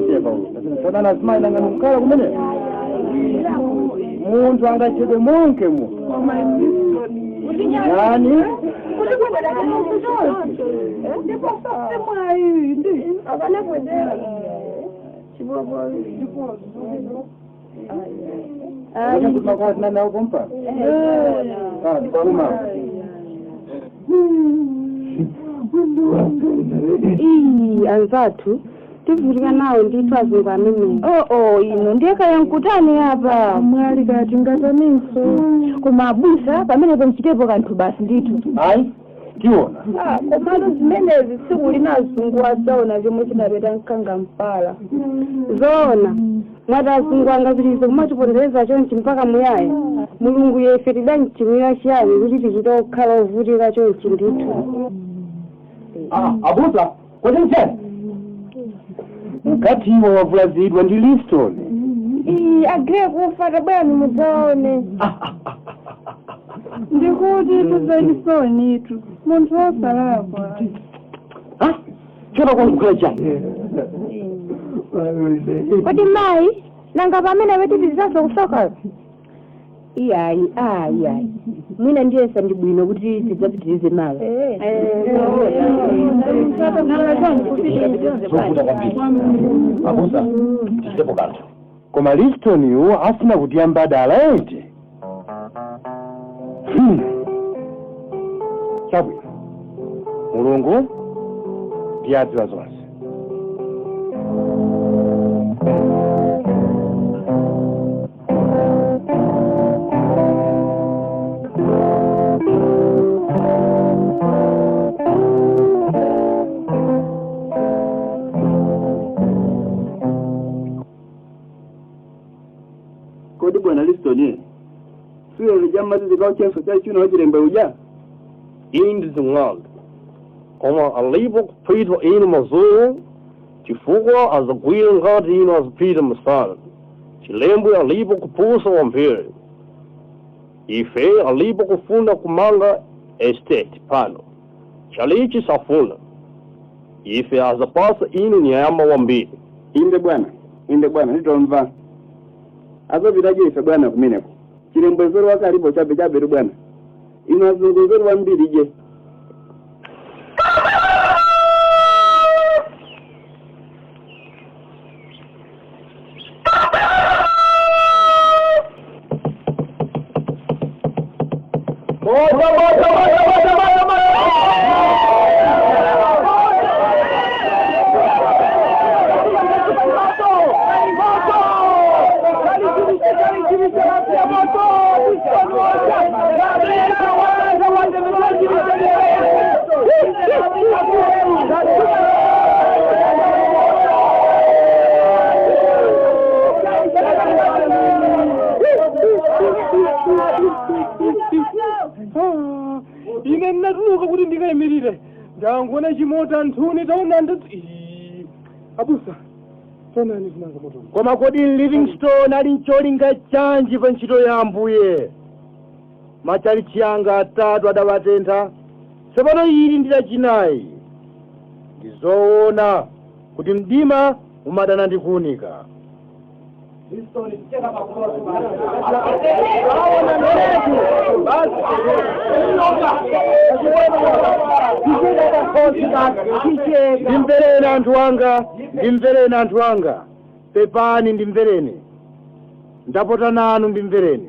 sona lazima inangana mkhala kumene munthu angachedwe monkemo yani anzathu tivutika nawo ndithu azungu amene ino ndiyekayankutani apa mwali kati ngataninso koma abusa pamenepo mchitepo kanthu basi ndithu ayi tiona komano zimenezi tsiku lina azungu adzaona chomwe chinapeta mkanga mpala zoona mwati azungu angapitirize kumatipondereza chonchi mpaka muyaya mulungu yefe tidanchimwira chiyani kuti tichite okhala ovutika chonchi ndithu abusa kodi mchani mkati iwo wavulazidwa ndi Liston agre kufa tabwani mudzaone ndikuti tuzaisonitu munthu wosalakwa chona kwakukhala chani kodi mayi nanga pamene vetitizazo kusoka iyayi iyayi mwina ndiyesa ndi bwino kuti tidzapitirize malo abusa tichitepo kanthu koma Liston iwo afuna kutiyamba adala ete chabwino mulungu ndiyadziwa zonse kodi bwana Liston siyo lijamma zikao chenso cha chuno wa Chilembwe uja indi zing'ondo koma alipo kupitwa inu mazulu chifukwa azagwira ngati inu azipita msana Chilembwe alipo kupusa wampiri ife alipo kufuna kumanga estate pano chalichi safuna ife azapasa inu nyama wambiri inde bwana nditomva azopitaje ife bwana kumeneko Chilembwe zoro wakalipo chabe bwana ino azungu zoro wambiri je ine ndinatuluka kuti ndikayimirire ndangona chimota nthuni taona ndati abusa tonani tinanga moto koma kodi Livingstone ali ncholinga chanji pa ntchito ya Ambuye machalichi anga atatu adawatentha tsopano ili ndi lachinayi ndizoona kuti mdima umadana ndi kuwunika ndimvereni anthu anga pepani ndimvereni ndapota nanu ndimvereni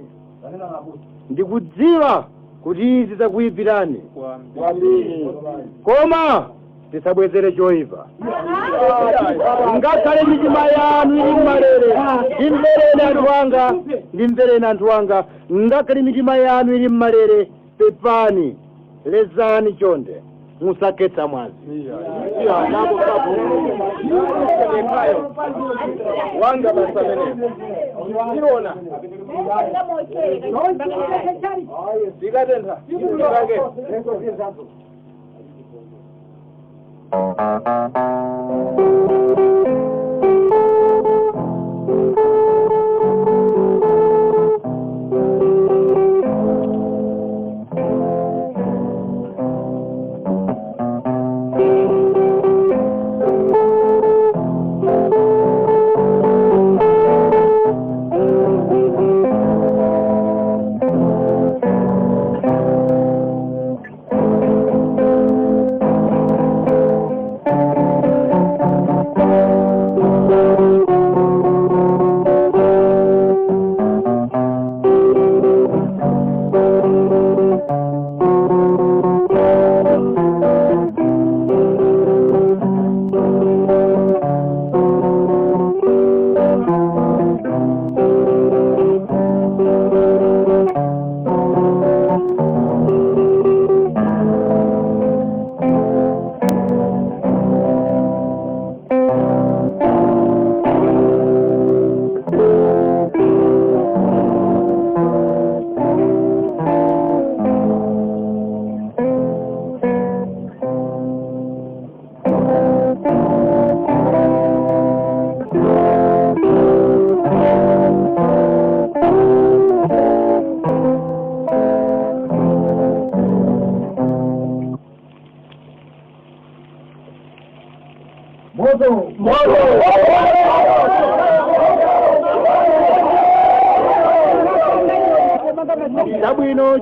ndikudziwa kuti izi zakuyipirani koma tisabwezere choiva ngakhale mitima yanu ili mmalere ndimvereni anthu anga ndimvereni anthu anga ngakhale mitima yanu ili mmalere pepani lezani chonde musakhetsa mwazi wanga basamenepo iona zikatentha zikake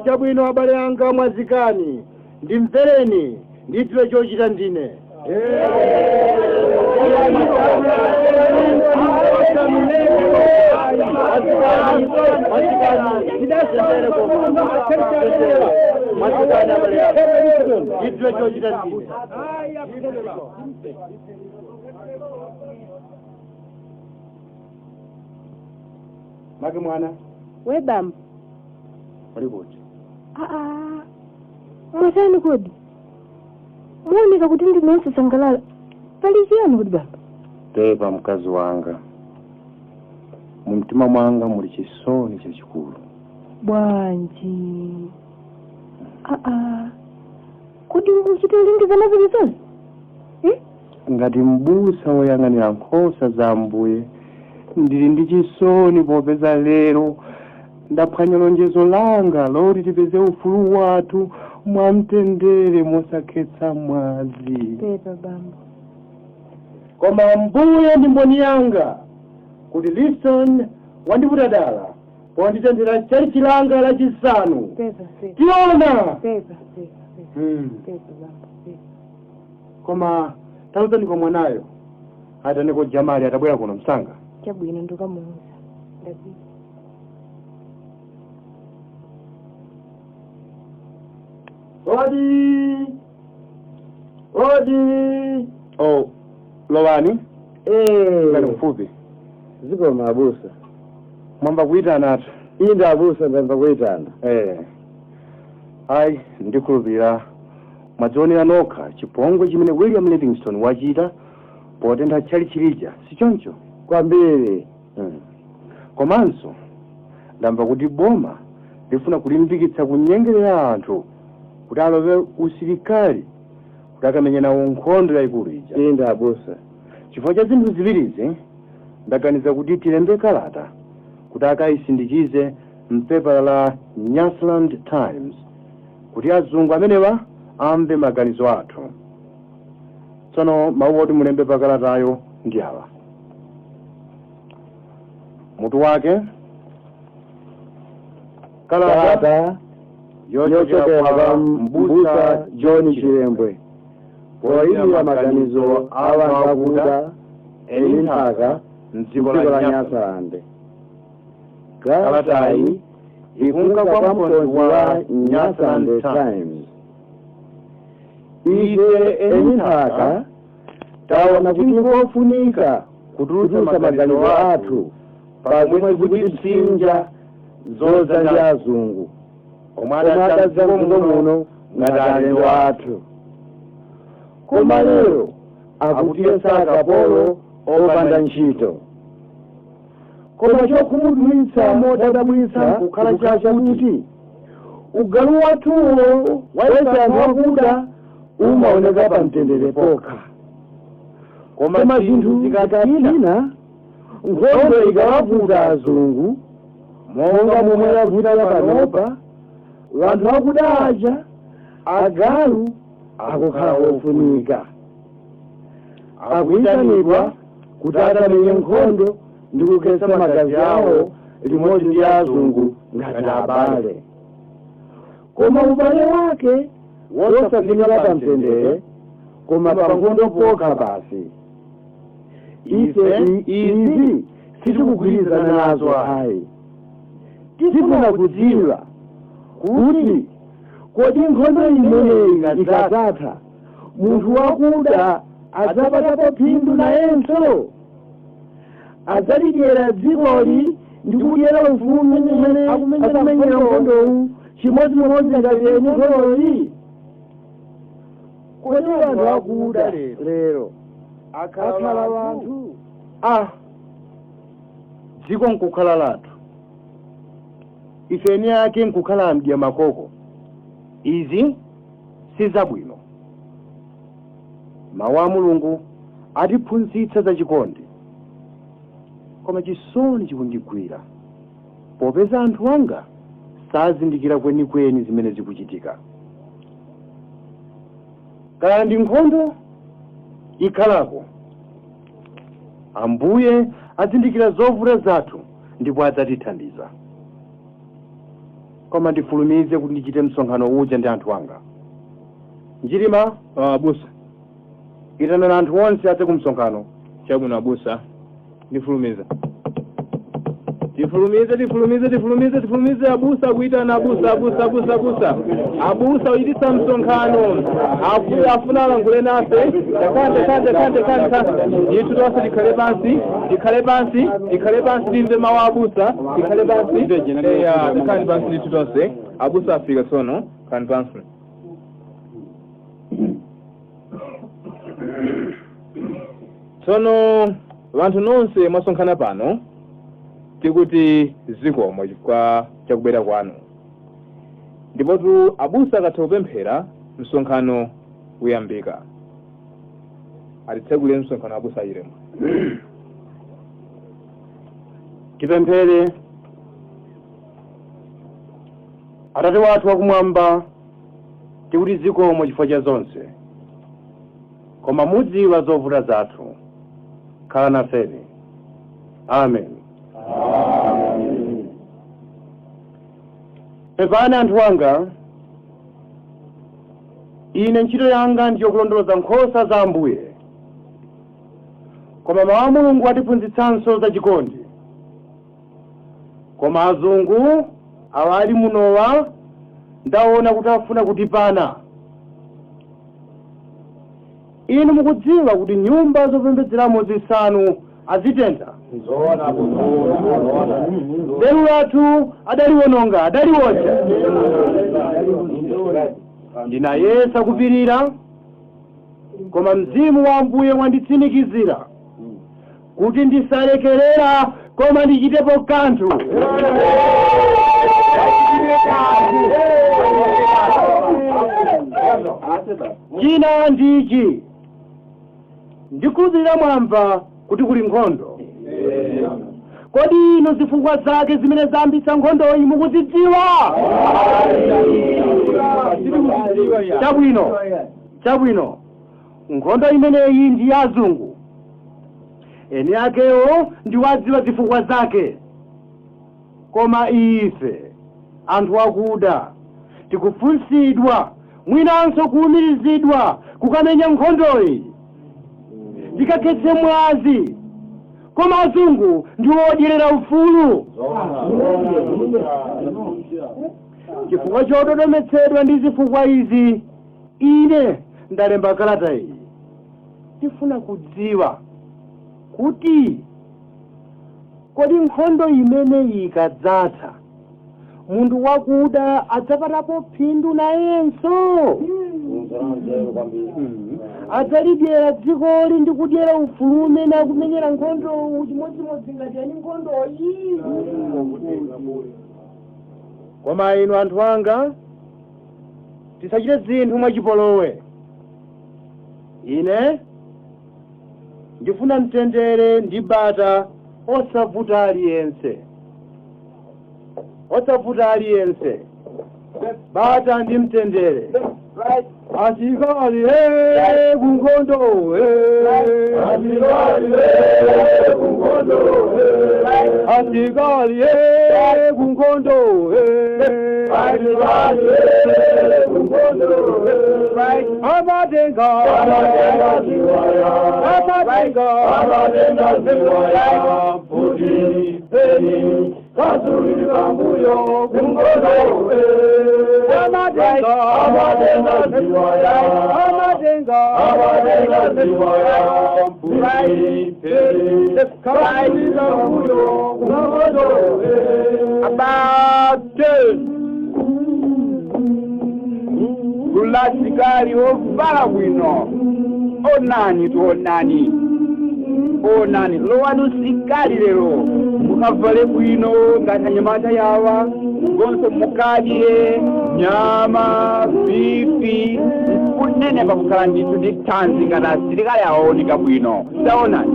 chabwino abale anga mwazikani ndimvereni nditire chochita ndine nditire chochita ndine maki mwana webamba walikuti mwatani kodi muoneka kuti ndinonse sangalala pali chiyani kodi baba tepa mkazi wanga mu mtima mwanga muli chisoni chachikulu bwanji kodi muchitolingiza zonsezi ngati mbusa woyang'anira nkhosa za Ambuye ndili ndi chisoni popeza lero ndaphwanya lonjezo langa loti tipeze ufulu wathu mwamtendere mosakhetsa mwazi pepa bamba koma Ambuye ndi mboni yanga kuti Liston wandiputa dala ponditendera chalichi langa lachisanu pepa tiona pepa bamba koma tauzani kwa mwanayo ataneko Jamali atabwera kuno msanga chabwino ndikamuuza ndazii Odi. Oh, lowani? Ngati mfupi. Ziko mabusa. Mwamba kuitana atu. Inda abusa ndamba kuitana. Ai, ndikulupira. Mwadzionera nokha chipongwe chimene William Livingstone wachita potentha chali chilija, si choncho? Kwambiri. Komanso, ndamva kuti boma lifuna kulimbikitsa kunyengerera anthu kuti alowe usilikali kuti akamenya nawo nkhondo yayikulu ija. Inda abusa. Chifukwa cha zinthu ziwirizi ndaganiza kuti tilembe kalata kuti akayisindikize mpepala la Nyasaland Times kuti azungu amenewa amve maganizo athu. Tsono mawu oti mulembe pa kalatayo ndi awa. Mutu wake kalata yochokera kwa mbusa Jonh Chilembwe poyimira maganizo awantu akuda eni nthaka mdziko la Nyasaland. Kalatayi ikunga kwa mkonzi wa Nyasaland Times. ife enithaka taona kuti kofunika kutulutsa maganizo athu pamwe tikutipsinja zoza ndi azungu omwe adadza mdziko muno ngati alendo athu. Koma lero akutiyesa akapolo opanda ntchito. Koma chokhumudwitsa modabwitsa kukhala chakuti ugalu wathuwo wayesa anthu akuda umaoneka pamtendere pokha. Koma zinthu zikatina nkhondo ikawavuta azungu monga momwe yavuta panopa, wanthu akuda aja agalu akukhala ofunika. Akuyitanidwa kuti akamenye nkhondo ndi kukhetsa magazi awo limodzi ndi azungu ngati abale. Koma ubale wake wosafikira pamtendere, koma pa nkhondo pokha basi. Ife izi sitikugwirizana nazo ayi. Tifuna kudziwa kuti kodi nkhondo imeneyi ikadzatha munthu wakuda adzapatapo phindu nayenso, adzalidyera dzikoli ndi kudyera ufumu umene akumenyera nkhondowu chimodzimodzi ngati eni nkhondoyi. Kodi anthu akuda lero akhala wanthu dziko nkukhala lathu, ifeni ake nkukhala mdya makoko. Izi sizabwino. Mawu a Mulungu atiphunzitsa za chikondi, koma chisoni chikundigwira popeza anthu anga sazindikira kwenikweni zimene zikuchitika. Kaya ndi nkhondo ikhalako, Ambuye azindikira zovuta zathu ndipo adzatithandiza. Koma ndifulumize kuti ndichite msonkhano uja ndi anthu anga. Njirima abusa, itanana anthu onse adze ku msonkhano. Chabwino abusa, ndifulumiza. Tifulumize abusa kuitana abusa uyitisa msonkhano. Afuna alangule nafe. Kande. Yitu tose tikhale pansi timve mawu abusa. Tikhale pansi. Kande pansi yitu tose. Abusa afika tsono. Kande pansi. Tsono vanthu nonse mwasonkhana pano tikuti zikomo chifukwa chakubwera kwanu. Ndipotu abusa akatha kupemphera msonkhano uyambika. Atitsegule msonkhano abusa Chilembwe. Tipemphere. Atate wathu wakumwamba, tikuti zikomo chifukwa cha zonse, koma mudziwa zovuta zathu. Khala nafeni. Amen. Pepani anthu anga, ine ntchito yanga ndiyo kulondoloza nkhosa za Ambuye. Koma mawu a Mulungu atiphunzitsanso za chikondi. Koma azungu awali munowa ndaona kuti afuna kutipana. Inu mukudziwa kuti nyumba zopembedzeramo zisanu azitentha. Lero lathu adaliwononga, adaliwocha. Ndinayesa kupirira, koma Mzimu wa Ambuye wanditsimikizira kuti ndisalekerera, koma ndichitepo kanthu. China ndichi, ndikukhulupirira mwamva kuti kuli nkhondo. Kodi ino zifukwa zake zimene zambisa nkhondoyi mukuzidziwa? Chabwino. Nkhondo imeneyi ndi ya azungu. Eni akewo ndiwadziwa zifukwa zake. Koma ife anthu akuda tikufunsidwa, mwinanso kuumirizidwa kukamenya nkhondoyi. Tikakhetse mwazi, koma azungu ndiwodyerera ufulu. Chifukwa chododometsedwa ndi zifukwa izi, ine ndalemba kalata iyi tifuna kudziwa kuti kodi nkhondo imeneyi ikadzatha munthu wakuda adzapatapo phindu nayenso adzalidyera dzikoli ndi kudyera ufulu umene akumenyera nkhondo chimodzimodzi ngati yani nkhondoyi. Koma inu anthu anga tisachite zinthu mwachipolowe. Ine ndifuna mtendere ndi bata osavuta aliyense. Bata ndi mtendere. Asikali kungondo asikali kungondo asikali kungondo amadenga Kasuri kambuyo kungondo amadenga siwaya kasuri kambuyo kungondo abate kulasikali ovala bwino onani lowanu sikali lero mukavale bwino ngati anyamata yawa gonso mukadye nyama bifi kunene pakukhala ndithu ndi thanzi ngati asilikali aoneka bwino taonani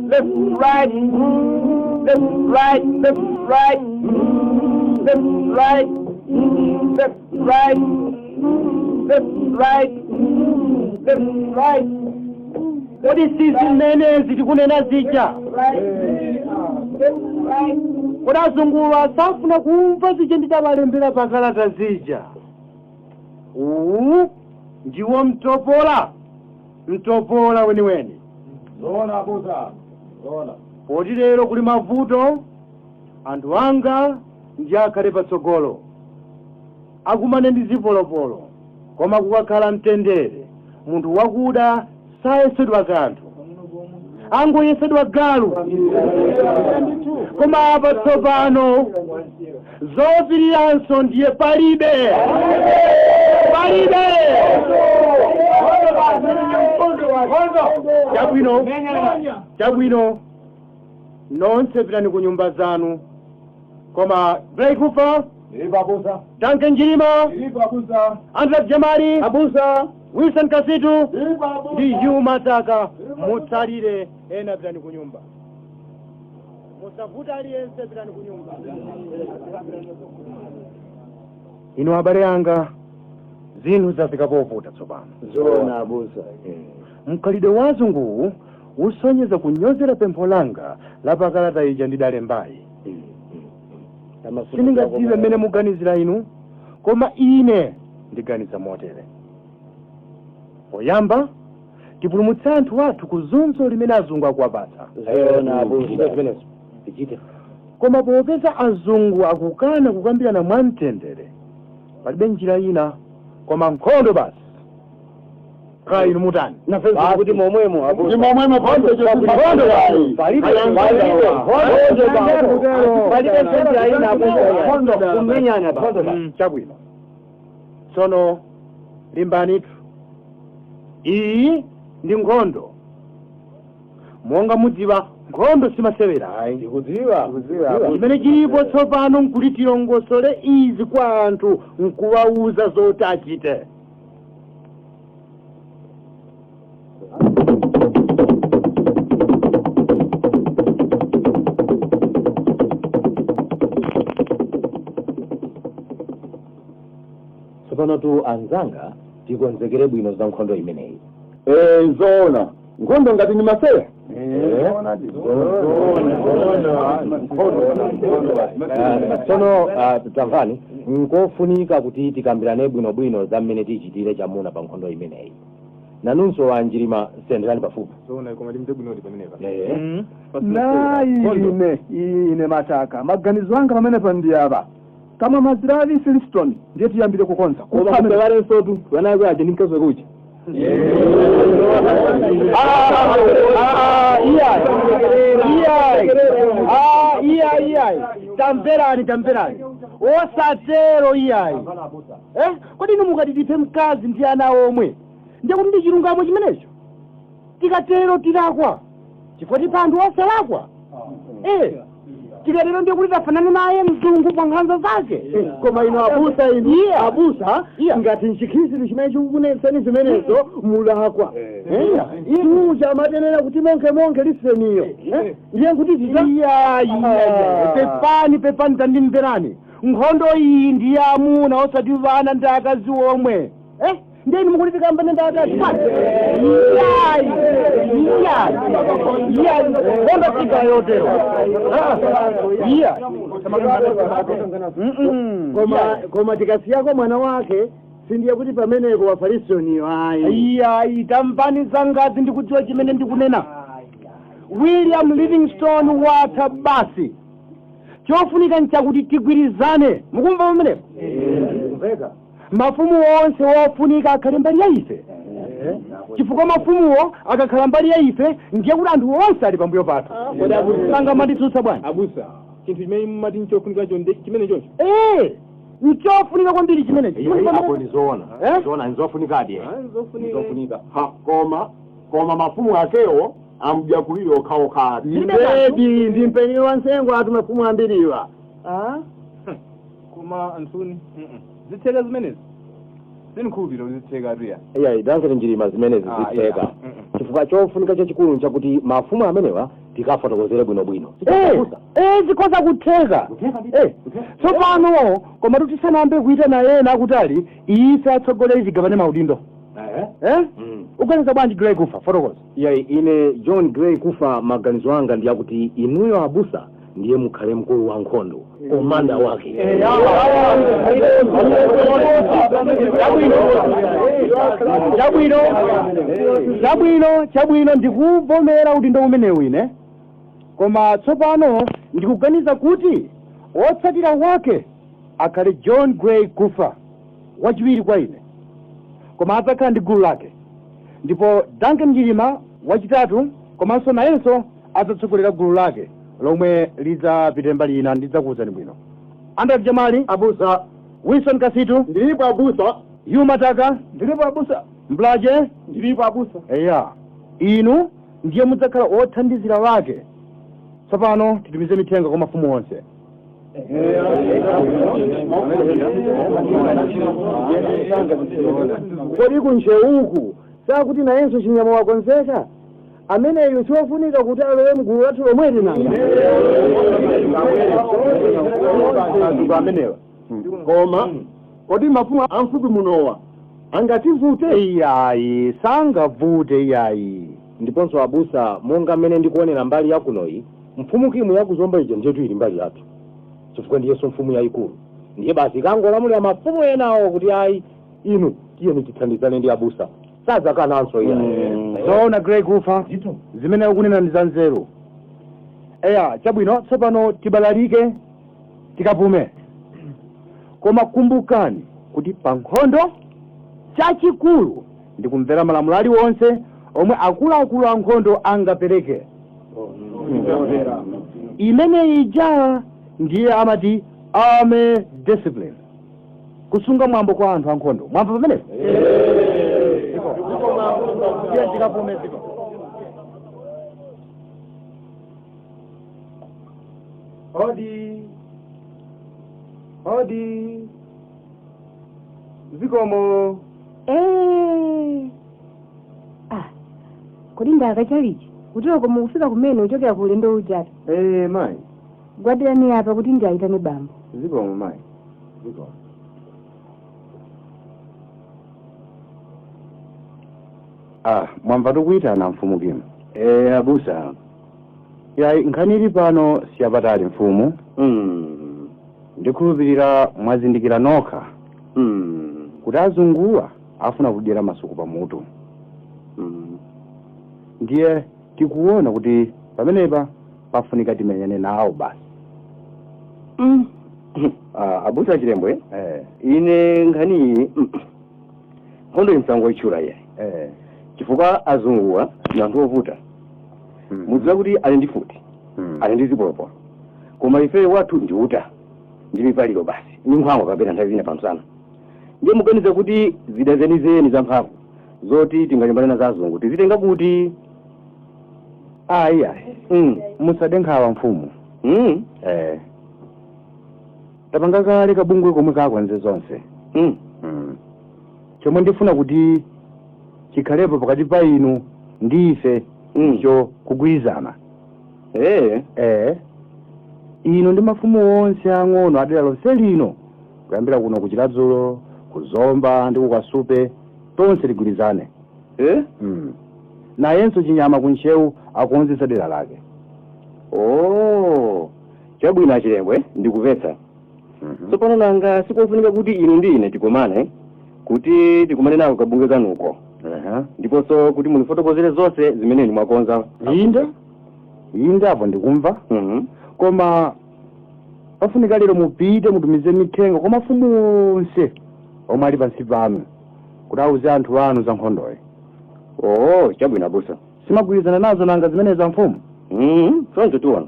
left right kodi sisi mmenezi tikunena zija kodi azungu asafuna kumva zija nditabalembera pakalata zija ndiwo mtopola weniweni zona buza zona poti lero kuli mavuto anthu anga ndi akhale patsogolo akumane ndi zipolopolo koma kukakhala mtendere munthu wakuda sayesedwa kanthu angoyesedwa galu koma apa tsopano zopiriranso ndiye palibe chabwino nonse pitani ku nyumba zanu koma Blaikufa Abusa Duncan Njirima Abusa Andres Jamari Abusa Wilson Kasitu ndi Yuma Taka mutsalire ena pitani ku nyumba musavuta aliyense pitani ku nyumba. Ino habari yanga zinthu zafika povuta tsopano zona abusa mkhalidwe wazungu usonyeza kunyozera pempho langa la pakalata ija ndidalembayi sindingadziwe mmene muganizira inu koma ine ndiganiza motere. Poyamba tipulumutse anthu athu ku zunzo limene azungu akuwapatsa koma popeza azungu akukana kukambirana mwamtendere palibe njira ina koma nkhondo basi. Kaya inu mutani kuti momwemo chabwino tsono limbanitu iyi ndi nkhondo monga mudziwa nkhondo simasewera ayi ndikudziwa chimene chilipo tsopano nkuti tilongosole izi kwa anthu nkuwauza zoti achite. tsopano tu anzanga tikonzekere bwino za nkhondo imeneyi. Zona nkhondo ngati ni masera tsono tamvani nkofunika kuti tikambirane bwinobwino za mmene tichitire chamuna pa nkhondo imeneyi. Nanunso Anjirima senderani pafupi ine mataka maganizo anga pamene pandiyapa kama mazirali Silverstone ndiye tiyambire kukonza kupamela nsotu wanawe aje ninkazo kuja tamperani osatero iyayi kodi inu mukatitipe mkazi ndi ana omwe ndiye kuti ndi chilungamo chimenecho tikatero tilakwa chifukwa tipa anthu osalakwa tikatero ndiye kuti tafanane naye mzungu pa nkhanza zake koma ino abusa ngati nchikhisi chimene chikukunetseni zimenezo mulakwa inu chamatenera kuti monke liseniyo ndiye kuti pepani tandimverani nkhondo iyi ndi amuna osati vana ndi akazi omwe ndiye inu mukuti tikambane ndi akazi nkhondo tika yotero koma tikasiyako mwana wake sindiye kuti pameneko wafarisoniyo ayi tampani zangazi ndikudziwa chimene ndikunena William Livingstone watha basi chofunika nchakuti tigwirizane mukumva pamenepo mafumu onse wofunika akhale mbali ya ife chifukwa mafumuwo akakhala mbali ya ife ndiye kuti anthu onse ali pambuyo pathu sanga manditsutsa bwana abusa chinthu chimene mumati nchofunika chimene choncho nchofunika kwambiri chimenechi apo ndizoona nzofunikadi nzofunika koma mafumu akewo amjakulire okhaokha ndedi ndimpeniyo wansengo ati mafumu ambiriwa koma anthuni zitheka zimenezi sinkhulupiro zitheka atuya dankele njirima zimenezi zitheka chifukwa chofunika chachikulu nchakuti mafumu amenewa tikafotokozere bwinobwino zikhoza kutheka tsopano koma tutisanambe kuita naye nakutali ife atsogoleri tigabane maudindo uganiza bwanji Gray kufa fotokoza ine John Gray kufa maganizo anga ndi akuti inuyo abusa ndiye mukhale mkulu wa nkhondo komanda wake chabwino ndikuvomera udindo umenewu ine koma tsopano ndikuganiza kuti wotsatira wake akhale John Gray kufa wachiwiri kwa ine koma adzakhala ndi gulu lake ndipo Duncan Njilima wachitatu komanso nayenso adzatsogolera gulu lake lomwe lidzapite mbali ina ndidzakuwuzani bwino Andrew Jamali abusa Wilson Kasitu ndilipo abusa Yuma Taka ndilipo abusa Mblaje ndilipo abusa inu ndiye mudzakhala othandizira wake tsopano titumize mithenga kwa mafumu onse kodi kuncheuku sakuti nayenso chinyama wakonzeka ameneyo siofunika kuti alowe mgulu lathu lomweti nanga koma kodi mafumu amfupi munowa angativute iyayi sangavute iyayi ndiponso abusa monga mmene ndikuonera mbali yakunoyi mfumu kimu yakuzomba ija njetu ili mbali yathu chifukwa ndiyeso mfumu yayikulu ndiye basi kangolamulira mafumu enawo kuti ayi inu tiyeni tithandizane ndi abusa sadzakananso zoona Gray kufa zimene ukunena ndi zanzeru chabwino tsopano tibalalike tikapume koma kumbukani kuti pa nkhondo chachikulu ndi kumvera malamulo aliwonse omwe akuluakulu a nkhondo angapereke imene ija ndiye amati army discipline kusunga mwambo kwa anthu ankhondo mwambo pamenepo hodi zikomo kodi ndakachalichi kutoko mukufika kumene uchokera ku ulendo ujata mayi gwadirani apa kuti ndiayitane bambo zikomo mayi zikomo mwamva tikuyitana mfumu kimu abusa yayi nkhani ili pano siyapatali mfumu ndikhulupirira mwazindikira nokha kuti azunguwa afuna kudyera masuku pamutu ndiye tikuona kuti pamenepa pafunika timenyane nawo basi abusa Chilembwe ine nkhani nkhondo imsango ichula iye chifukwa azunguwa ndi anthu ovuta mudziwa kuti ali ndi futi ali ndi zipolopolo koma ife wathu ndi uta ndi mipaliro basi ni nkhwangwa kapena nthawi zina pamsana ndiye muganiza kuti zida zenizeni za mphamvu zoti tinganyambana na za azungu tizitenga kuti ayi musade nkhawa mfumu tapanga kale kabungwe komwe kakwanze zonse chomwe ndifuna kuti chikhalepo pakati pa inu ndi ife cho kugwirizana ino ndi mafumu onse ang'ono adera lonse lino kuyambira kuno ku Chiladzulo kuzomba ndi kukasupe tonse ligwirizane nayenso chinyama kunchewu akuonzesa dera lake. Chabwino Achilembwe ndikupetsa. Tsopano nanga sikofunika kuti inu ndi ine tikomane kuti tikumane nawo kabungwe kanuko. Ndiponso kuti munifotokozere zonse zimene mwakonza. Inde apo ndikumva. Koma pafunika lero mupite mutumize mithenga kwa mafumu onse omwe ali pansi panu kuti auze anthu anu za nkhondoyi. Chabwino abusa. Simagwirizana nazo nanga zimene za mfumu? Sonse tuona.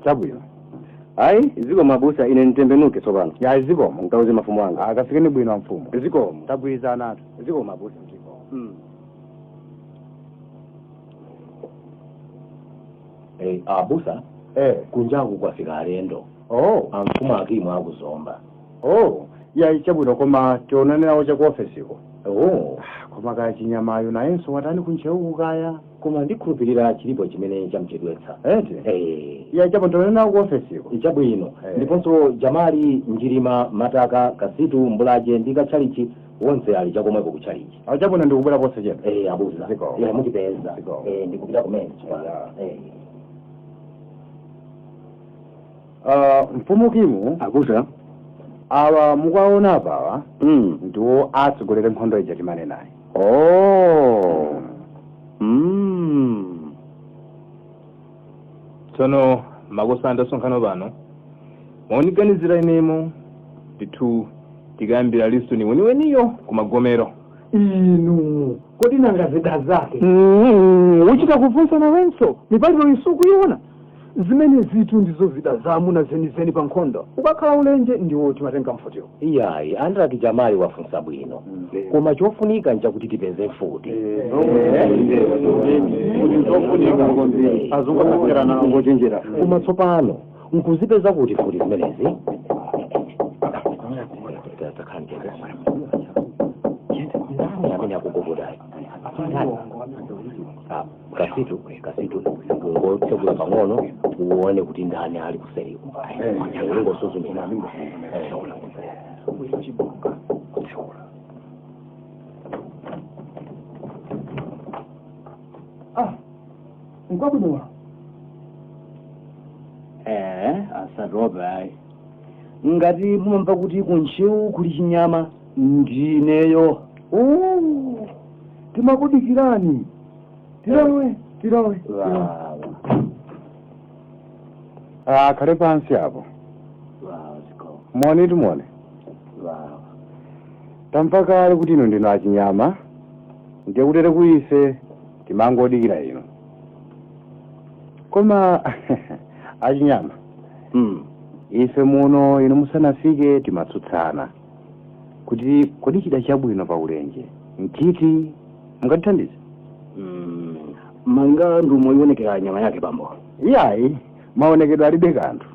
Chabwino. Ayi, ziko mabusa ine nitembenuke tsopano. Ya ziko mukauze mafumu anga. Akafikeni bwino mfumu. Ziko tagwirizana nato. Ziko mabusa ziko. Abusa kunjangu kwafika alendo. Amfumu akimu akuzomba. Ya chabwino koma tionane nawo cha ku office ko. Koma kaya chinyamayo nayenso watani kuncheuku kaya. Koma ndikhulupirira chilipo chimene chamchedwetsa. Ya chapo tionane nawo ku office ko. Chabwino. Ndiponso Jamali, Njirima, Mataka, Kasitu, Mbulaje ndi Kachalichi wonse ali chakomweko ku Chalichi. Chabwino ndikubwera ponse chepa. Abusa. Mukipeza. Ndikupita kumene. Mfumu kimu abusa awa mukaona apawa ndiwo atsogolera nkhondo ija timane naye. Tsono makosanda sonkhano pano maoniganizira inemo ndithu tikayambira listu ni weniweniyo kumagomero. Inu kodi nanga zida zake uchita kufunsa nawenso mipaliro isuku iona zimene zitu ndizo zida zamuna zenizeni pa nkhondo ukakhala ulenje ndiwo timatenga mfutiwo. Iyayi andraki Jamali wafunsa bwino koma chofunika nchakuti tipeze mfuti. Koma tsopano nkuzipeza kuti futi zimenezi Kasitu ngochagula pang'ono uone kuti ndani ali kuseriku ngosuzumira nkwakudowa asaroba ngati mumamva kuti kunchewu kuli chinyama ndineyo. timakudikirani tilawe khale pansi apo muone tamva kale kuti ino ndino achinyama ndiye kutere kuise timangodikira ino koma achinyama ife muno ino musanafike timatsutsana kuti kodi chida chabwino pa ulenje mtiti mungatithandize. Manga ndumo ionekera nyama yake bambo. Iyayi maonekedwe alibe kanthu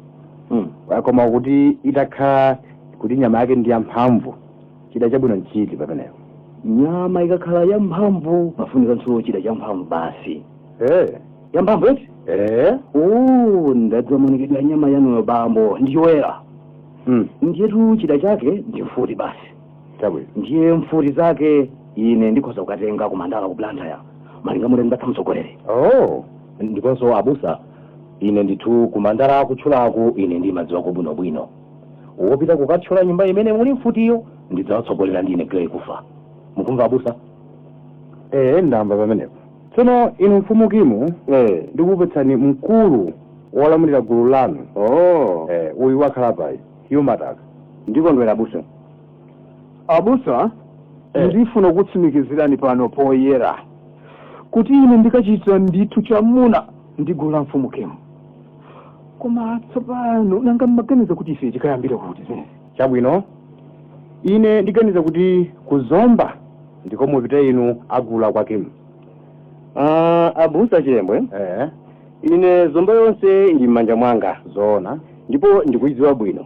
koma kuti itakhala kuti nyama yake ndi yamphamvu chida chabwino nchiti pamenepo. Nyama ikakhala yamphamvu pafunika ntsulo chida champhamvu basi. Yamphamvu eti? Ndadziwa maonekedwe ya nyama yanuyo bambo ndiyoyera. Ndiyetu chida chake ndi mfuti basi. Chabwino. Ndiye mfuti zake ine ndikhoza kukatenga kumandala kuplantaya malinga mule ndathamsogolere. Ndiponso abusa ine ndithu kumandala akutchulaku ine ndi madziwa kubwinobwino wopita kukatchula nyumba imene muli mfutiyo ndidzawatsogolera ndine gere kufa. Mukumva abusa? Ndamva pamenepo. Tsono inu mfumu kimu ndikupetsani mkulu wolamulira gulu lanu uyu wakhala payi yumataka ndikondwera abusa. abusa ndifuna kutsimikizirani pano poyera kuti ine ndikachita ndithu chamuna ndigula mfumukemo. Koma tsopano nanga mmaganiza kuti ife tikayambira kuti zinezi. Chabwino ine ndiganiza kuti kuzomba ndiko mupite inu agula kwakemu. Abusa Chilembwe, ine zomba yonse ili m'manja mwanga zoona ndipo ndikuidziwa bwino.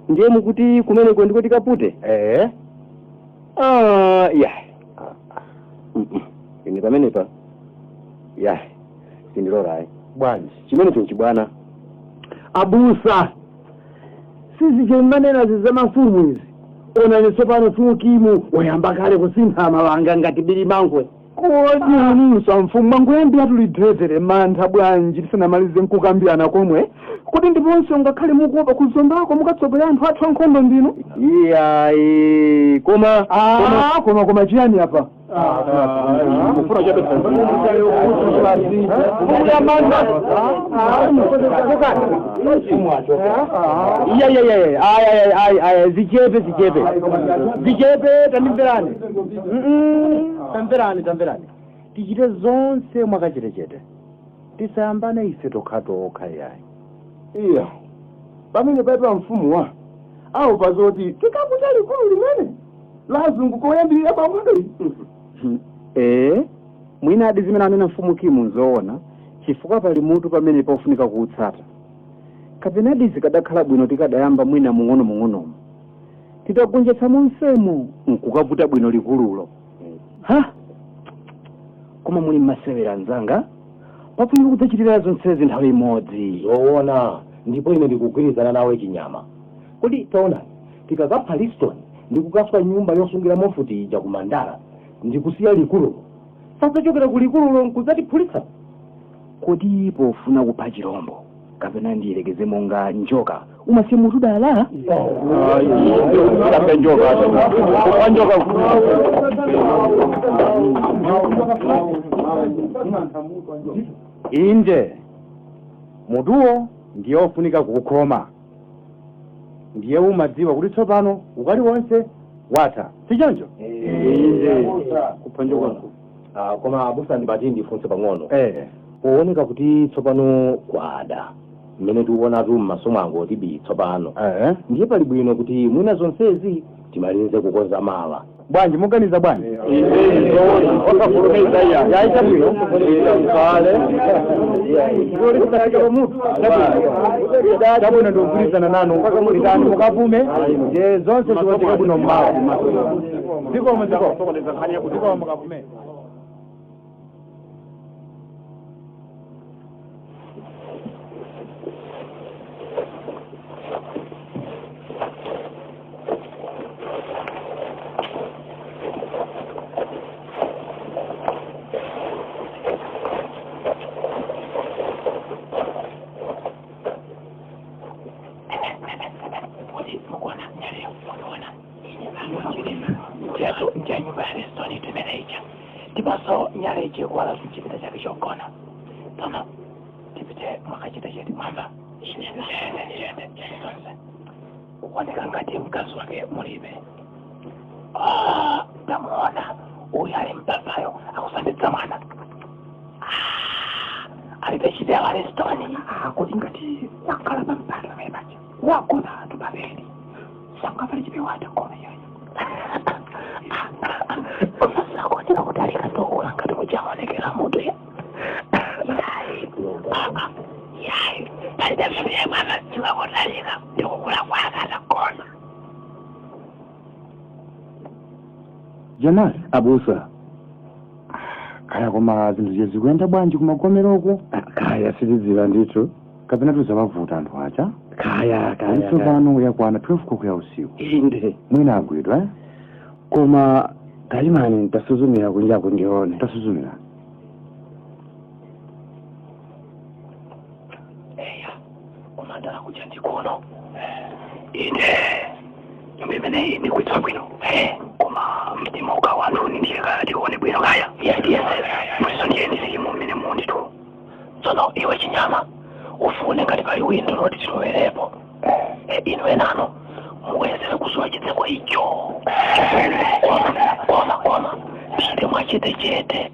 Ndiye mukuti kumeneko ndiko tikapute? Ine pamenepa sindilorayi bwanji chimene chonchibwana. Abusa sizichemanena zizamafumu izi. Onani tsopano Mfumu wayamba kale kusintha mawanga ngati bili mangwe. Kodi nusa mfumu mangwembe atulidrezere mantha bwanji tisanamalize nkukambirana komwe kuti ndiponso ngakhale mukuopa kuzombako mukatsogolera anthu athu ankhondo ndinu. Iyayi koma chiyani apa? zichepe tamverani tichite zonse mwakachetechete tisayambane ife tokha yayi. Pamene paipa mfumu awo pazoti tikaputa likulu limene lazungu koyambirira pamwendo. mwina adi zimene anena mfumu nzoona chifukwa pali mutu pamene pofunika kuutsata. Kapena adi zikadakhala bwino tikadayamba mwina mung'ono titagonjetsa monsemo nkukaputa bwino likululo. Koma muli Masewera anzanga pafunika kudzachitira zonsezi nthawi imodzi. Zoona ndipo ine ndikugwirizana nawe chinyama. Kodi taona tikakapha Liston ndikukaswa nyumba yosungira mofuti ija kumandala ndikusiya likululo. Sasa chokera ku likululo nkuzatiphulitsa. Kodi pofuna kupha chirombo kapena ndiyelekeze monga njoka umasiye mutu dala? Inde mutuwo ndiye ofunika kukhoma. Ndiye umadziwa kuti tsopano ukali wonse watha sichoncho? Kupha njoka. Koma abusa ndipati ndifunse pang'ono. Pooneka kuti tsopano kwada mmene tikuona m'maso mwangu tibi tsopano. Ndiye pali bwino kuti mwina zonsezi timalize kukonza mawa. Bwanji muganiza bwanji? Osafulumeza yaita bwino. Tabwino ndikugwirizana nanu itani mukapume zonse ziwoneke bwino mmawa. Zikomo mukapume. Tipaso nyaleje kwala kuchipita chake chokona. Tama tipite mwakachita cheti mwamba. Nishende. Kuoneka ngati mkazi wake mulibe. Tamuona uyu ali mpapayo akusanditsa mwana. Alipechite wale stoni. Kuti ngati wakala pampala mebache. Wakona atu babeli. Sanga pali chipe wata kome yoyo. Kumasako nika kutalika tokula ngati kujaonekera mutu ya. Yayi. Pali damshuye mwana siwa kutalika. Ndikukula kwakata kona. Jamali abusa kaya koma zinthu zikuenda bwanji kumagomeroko? Kaya sitidziwa ndithu kapena tuzamavuta anthu acha kaya tsopano yakwana 12 koloko ya usiku. Inde mwina agwidwa koma kalimani tasuzumira kunjako ndione. Tasuzumira komandala kuja ndikuno. Inde mbimene ndikuitsa bwino. Koma mtima ukawantu ndiyeka ndione bwino kaya. Mwiso ndiye ndisiki mumene mundi tu. Sono iwe chinyama ufune ngati pali windo loti tilowerepo. Ino kenano muwezere kusowa chitseko icho koma pite mwachete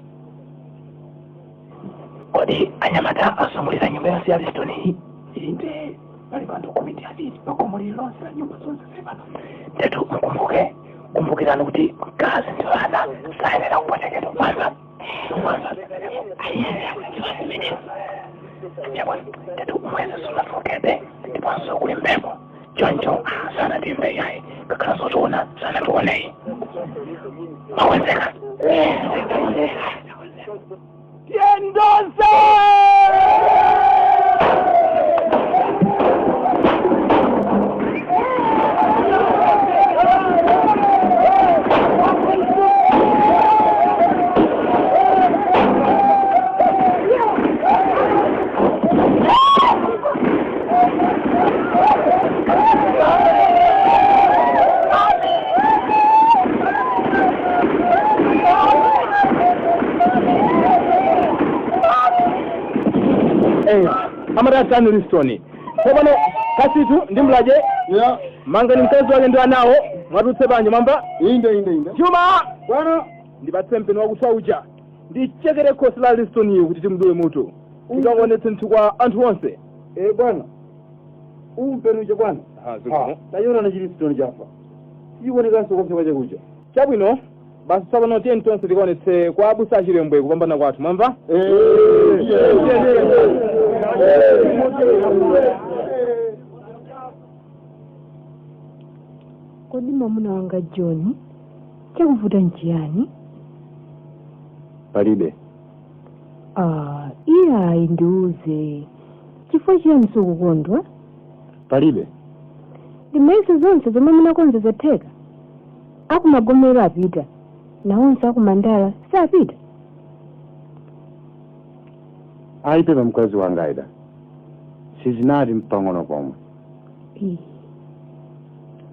kodi anyamata asungulira nyumba yonse ya Listoni inde pali bantu komiti asili pakomuliro lonse la nyumba zonse zipano ndetu kumbukirani kuti mkazi ndiyo ana sayenera kupotekedwa mwanza ndetu mweze sunafokede ndiponso kuli mbemo choncho sana timbe yayi kakhala zotiona sana tuonei mawenzeka tiendose Amarasani Listoni. Kopano kasitu ndimulaje. Yeah. Manga ni mkazi wake ndio anao. Mwadutse banje mamba. Inde. Juma. Bwana. Ndibatse mpeni wakutwa uja. Ndichekere kosi la Listoni kuti timduwe mutu. Tikangone kwa anthu onse. Bwana. Umpeni uje bwana. Zuko. Tayona na Listoni jafa. Iwoneka soko kwa chakuja. Chabwino. Basi sabano tieni tonse tikonetse kwa abusa Chilembwe kupambana kwathu mwamva? Kodi mwamuna wanga John chakuvuta njiani? Palibe. Iya indiuze chifukwa chiyani sukukondwa? Palibe. Ndimaisi zonse zomwe munakonza zatheka akumagomero apita naonse akumandala sapita. Aipepa mkazi wanga ida sizinati mpang'ono pomwe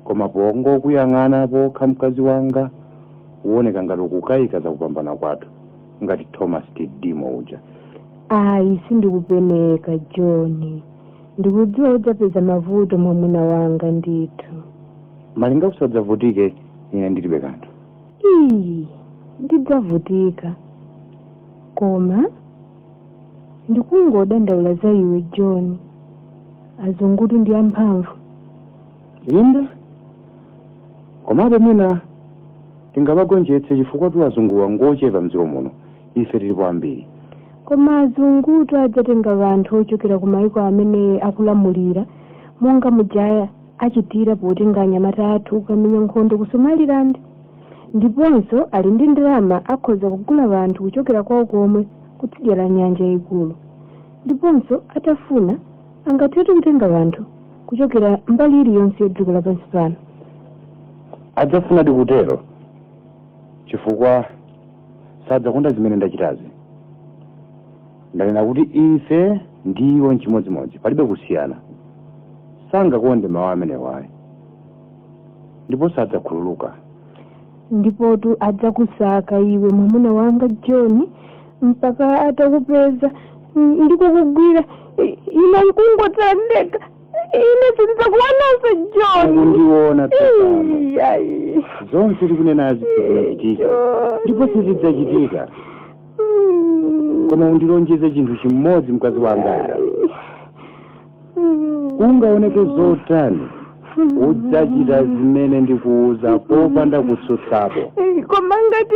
koma pongo kuyang'ana pokha mkazi wanga uoneka ngati ukukayika za kupambana kwathu ngati Thomas Tidimo uja. Sindikupeneka John, ndikudziwa udzapeza mavuto mwamuna wanga ndithu. Malinga usadzavutike ine ndilibe kanthu. Ndidzavutika koma ndikungodandaula za iwe John. Azungutu ndi amphamvu. Inda komabe mina tingabagonjetse chifukwa tu azunguwa ngochepa mdziko muno ife tilipo ambiri. Koma azungutu adzatenga vanthu ochokera ku mayiko amene akulamulira monga mujaya achitira potenga anyamata athu kukamenya nkhondo ku Somaliland. Ndiponso ali ndi ndalama akhoza kugula vanthu kuchokera kwawo komwe kutsidya la nyanja yaikulu. Ndiponso atafuna angathethe kutenga vanthu kuchokera mbali iliyonse yadziko lapansi pano. Adzafuna tikutero chifukwa sadzakonda zimene ndachitazi. Ndanena kuti ife ndiwo nchimodzimodzi palibe kusiyana. Sangakonde mawu amenewa ndipo sadzakhululuka. Ndipotu adzakusaka iwe mwamuna wanga John mpaka atakupeza ndikukugwira ine nkungotandeka ine sindidzakuonanso John. Ndiona zonse tikunena zikuchitika ndipo sizidzachitika. Koma undilonjeze chinthu chimodzi mkazi wanga. Ungaoneke zotani udzachita zimene ndikuuza popanda kutsutsapo. Koma ngati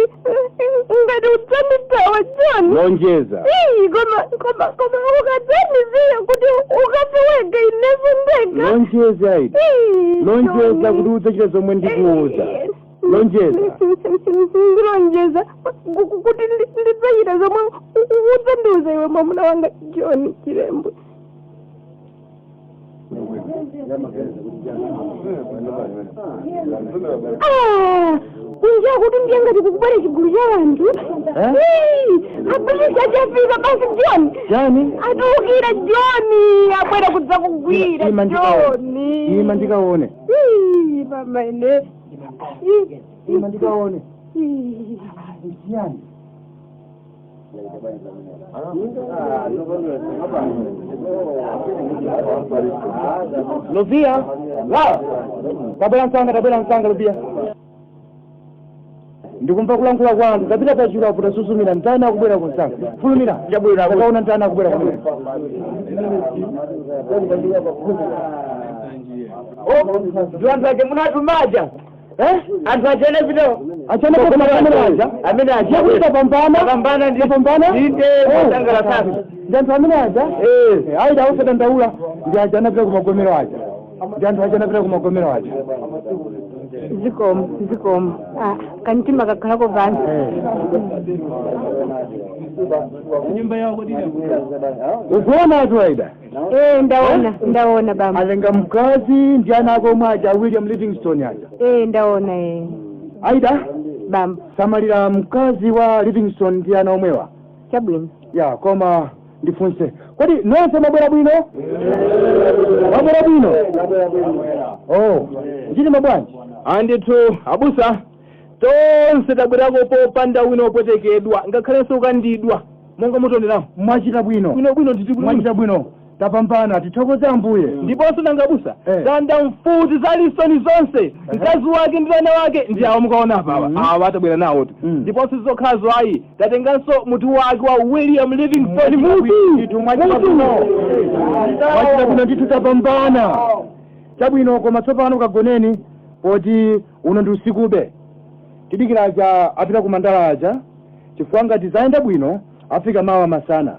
udzanditawa John. Lonjeza. Koma ukadzandisiya kuti ukafeweke ineso ndega. Lonjeza iti. Lonjeza kuti udzachita zomwe ndikuuza. Lonjeza. Ndilonjeza kuti ndidzachita zomwe udzandiuza iwe mwamuna wanga John Chilembwe. Kunja kuti ndiye ngati kukubale chigulu cha vanthu. Apulisa chafika basi John. Chani? Atukira John abwera kudza kugwira John. Ima ndikaone. Mama ine. Ima ndikaone. Chani? Lupia, tabela msanga Lupia. Ndikumva kulankhula kwanu kapita pachula afuta susumira mtana akubwera kunsanga fulumira chabwera akaona mtana akubwera kumene Anthu ake munatumaja anthu achene video achene amene aja kuti pambana inde mutangala sana ndi anthu amene aja ayi ausadandaula ndi aja anapita kumagomero aja ndi anthu aja anapita kumagomero aja zikomo kantima kakhalako vanhu nyumba yao kodi ukuona atu aida ndaona baba alenga mkazi ndi ana ako omwe aja William Livingstone aja ndaona aida bamba samalira mkazi wa Livingstone ndi ana omwewa chabwino ya koma ndifunse kodi nonse mabwera bwino ndili mabwanji andithu abusa tonse tabwerako popanda wina opwetekedwa ngakhalenso ukandidwa monga mutonerawo mwachita bwino mwachita bwino tapambana tithokoze Ambuye ndiponso nanga abusa tanda mfuti za Livingstone zonse mkazi wake ndi ana wake ndi awo mukaona apawa awa atabwera nawo ndiponso zokhazo ayi tatenganso mutu wake wa William Livingstone mutu mwachita bwino ndithu tapambana chabwino koma tsopano kagoneni poti uno ndi usikube tidikira aja apita ku mandala aja chifukwa ngati zayenda bwino afika mawa masana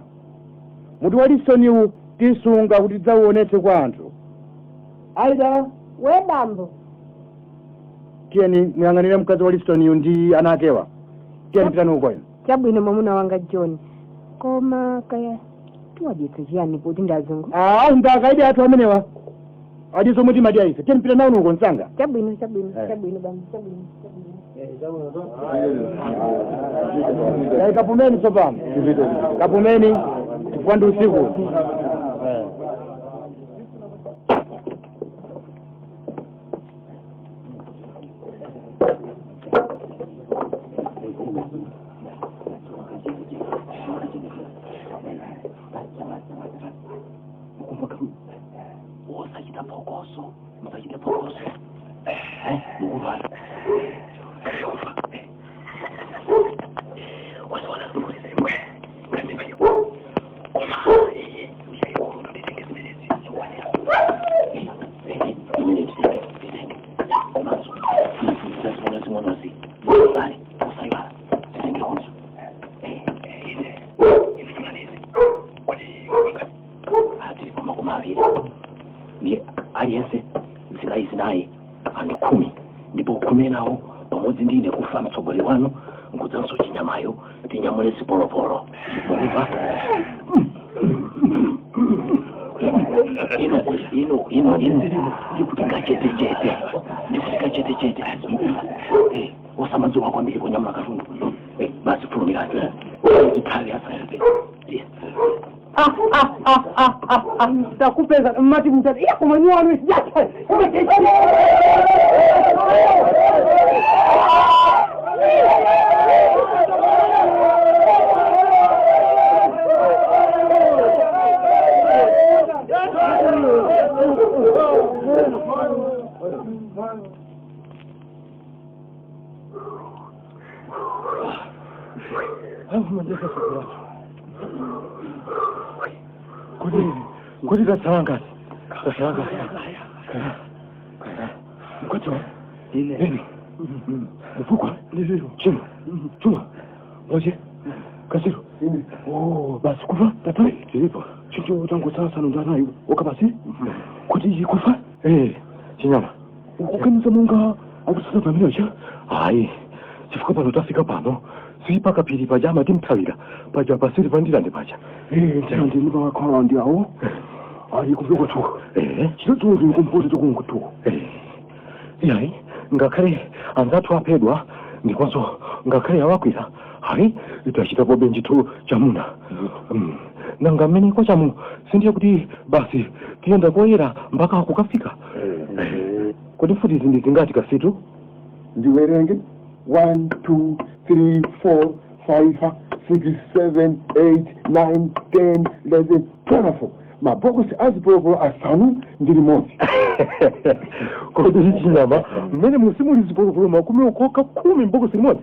mutu wa Livingstone tisunga kuti tidzauonetse kwa anthu aida wedambo tiyeni muyang'anire mkazi wa Livingstone ndi ana akewa tiyeni pitani uko ino chabwino mwamuna wanga John koma kaya tiwadyetse chiyani kuti ndazungu ndakaidi athu amenewa adi zomwe timadya ife tiyeni pita nawo uko msanga chabwino bamba kapumeni tsopano kapumeni chifukwa ndi usiku aliyense zikaizi naye anthu 10 ndipo khumi nawo pamodzi ndine kufa mtsogoleri wanu nkudzanso chinyamayo tinyamule ziporoporo mukumva ino ndikuti kachetechete osamadziwa kwambiri kunyamula katundu basi fulumirani ikhali asayabe takupeza mati mtatu iya kumanyua wanu isijata Kodi kasanga mkoto nini mfukwa chuma moje kasiru basi kufa tatu silipo chicho tangu sasa ndo nayo ukabasi kodi kufa chinyama ukaniza munga akusasa pamene cha ai chifukwa pano tafika pano sipaka pili pajama timthawira paja pasiri pandira ndi paja ndi ndi bakhala ndi awo ali kuvika tu chito ndi kumpoto tukungutu yayi ngakhale anzathu aphedwa ndikonso ngakhale awakwira hayi itachitapo benjitu chamuna nanga mmene kwa chamu sindiye kuti basi tiyenda koyera mpaka kukafika kodi futi zindi zingati kasitu ndiwerenge 1 2 3 4 5 6, 7, 8, 9, 10, 11, 12 mabokosi azipolopolo asanu ndili mozi kodi chinyama mmene musimuli zipolopolo makumi okoka 10 mbokosi limodzi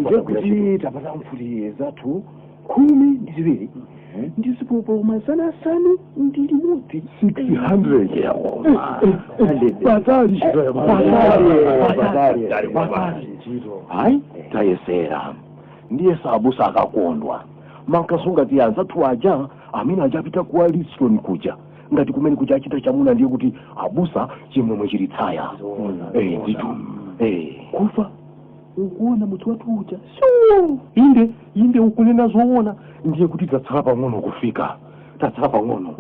nje kuti tapata mfuti zathu 12 ndi zipolopolo mazana asanu ndi limodzi 600 hayi tayesera ndiye sabusa akakondwa mankasunga tiyanza tuaja amene ajapita kuwa Liston kuja ngati kumene kuja achita chamuna ndiye kuti abusa chimwemwe chilitsaya nditu kufa ukuona muti watu uja sho inde ukunena zoona ndiye kuti tatsala pang'ono kufika tatsala pang'ono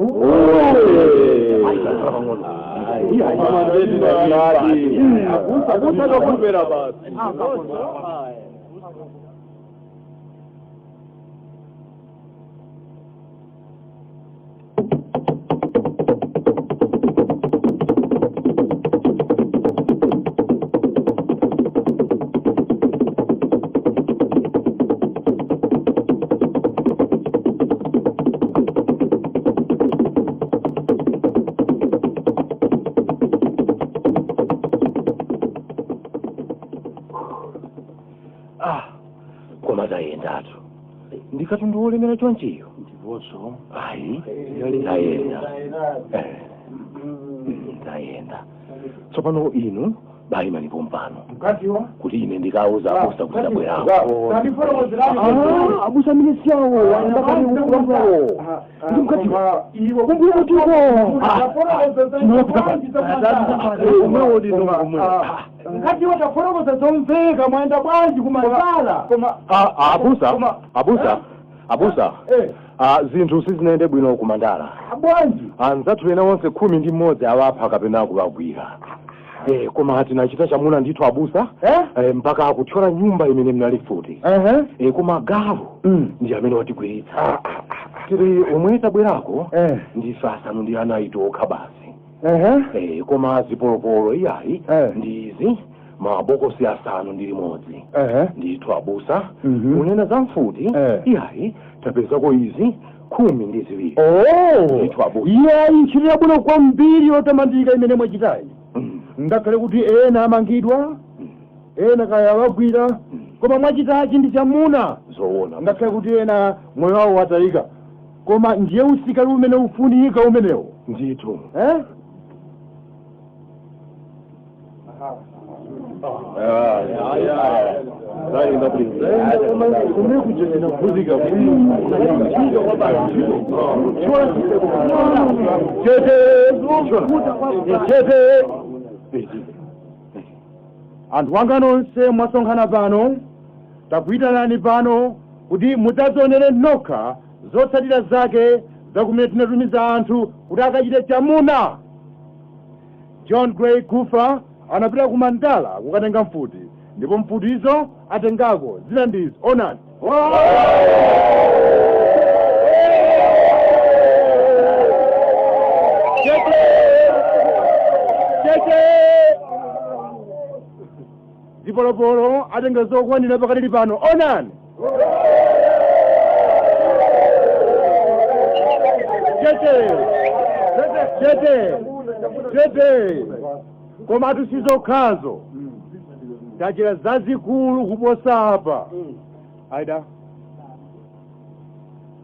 ndatu ndikati ndiwolemera chonchiyo ndiponso ayi ndayenda tsopano ino bayi malipo mpano kuti ine ndikauza abusa kuti tabwerako abusa mine siyawo andakali ukulambulawo ndimkatiwa kumbuyakutiko ngati wataforokoza zomveka mwenda bwanji kumanzala abusa zinthu sizinaende bwino kumandala bwanji anzathu ena onse 11 awapha kapena kulagwira koma tinachita chamuna ndithu abusa mpaka akuthyola nyumba imene mnali futi koma galu ndi amene watigwiritsa tiri omwe tabwerako ndife asanu ndi anayi okha basi koma zipolopolo iyayi ndizi mabokosi asanu ndi limodzi ndithu abusa unena za mfuti iyayi tapezako izi 12 ndithu abusa iyayi nchitira bwino kwambiri yotamandika imene mwachitayi ngakhale kuti ena amangidwa ena kaya awagwira koma mwachitachi ndi chamuna zoona ngakhale kuti ena moyo wawo watayika koma ndiye usilikali umene ufunika umenewo ndithu anthu wanga nonse mwasonkhana pano takuyitanani pano kuti mudzadzionere nokha zotsatira zake zakumene tinatumiza anthu kuti akachite chamuna. John Gray kufa anapita ku Mandala kukatenga mfuti ndipo mfutizo atengako zina ndizi onani. Zipolopolo atenga zokwanira pakati pano onani. Chete koma tusizokhazo tachira zazikulu kuposa apa aida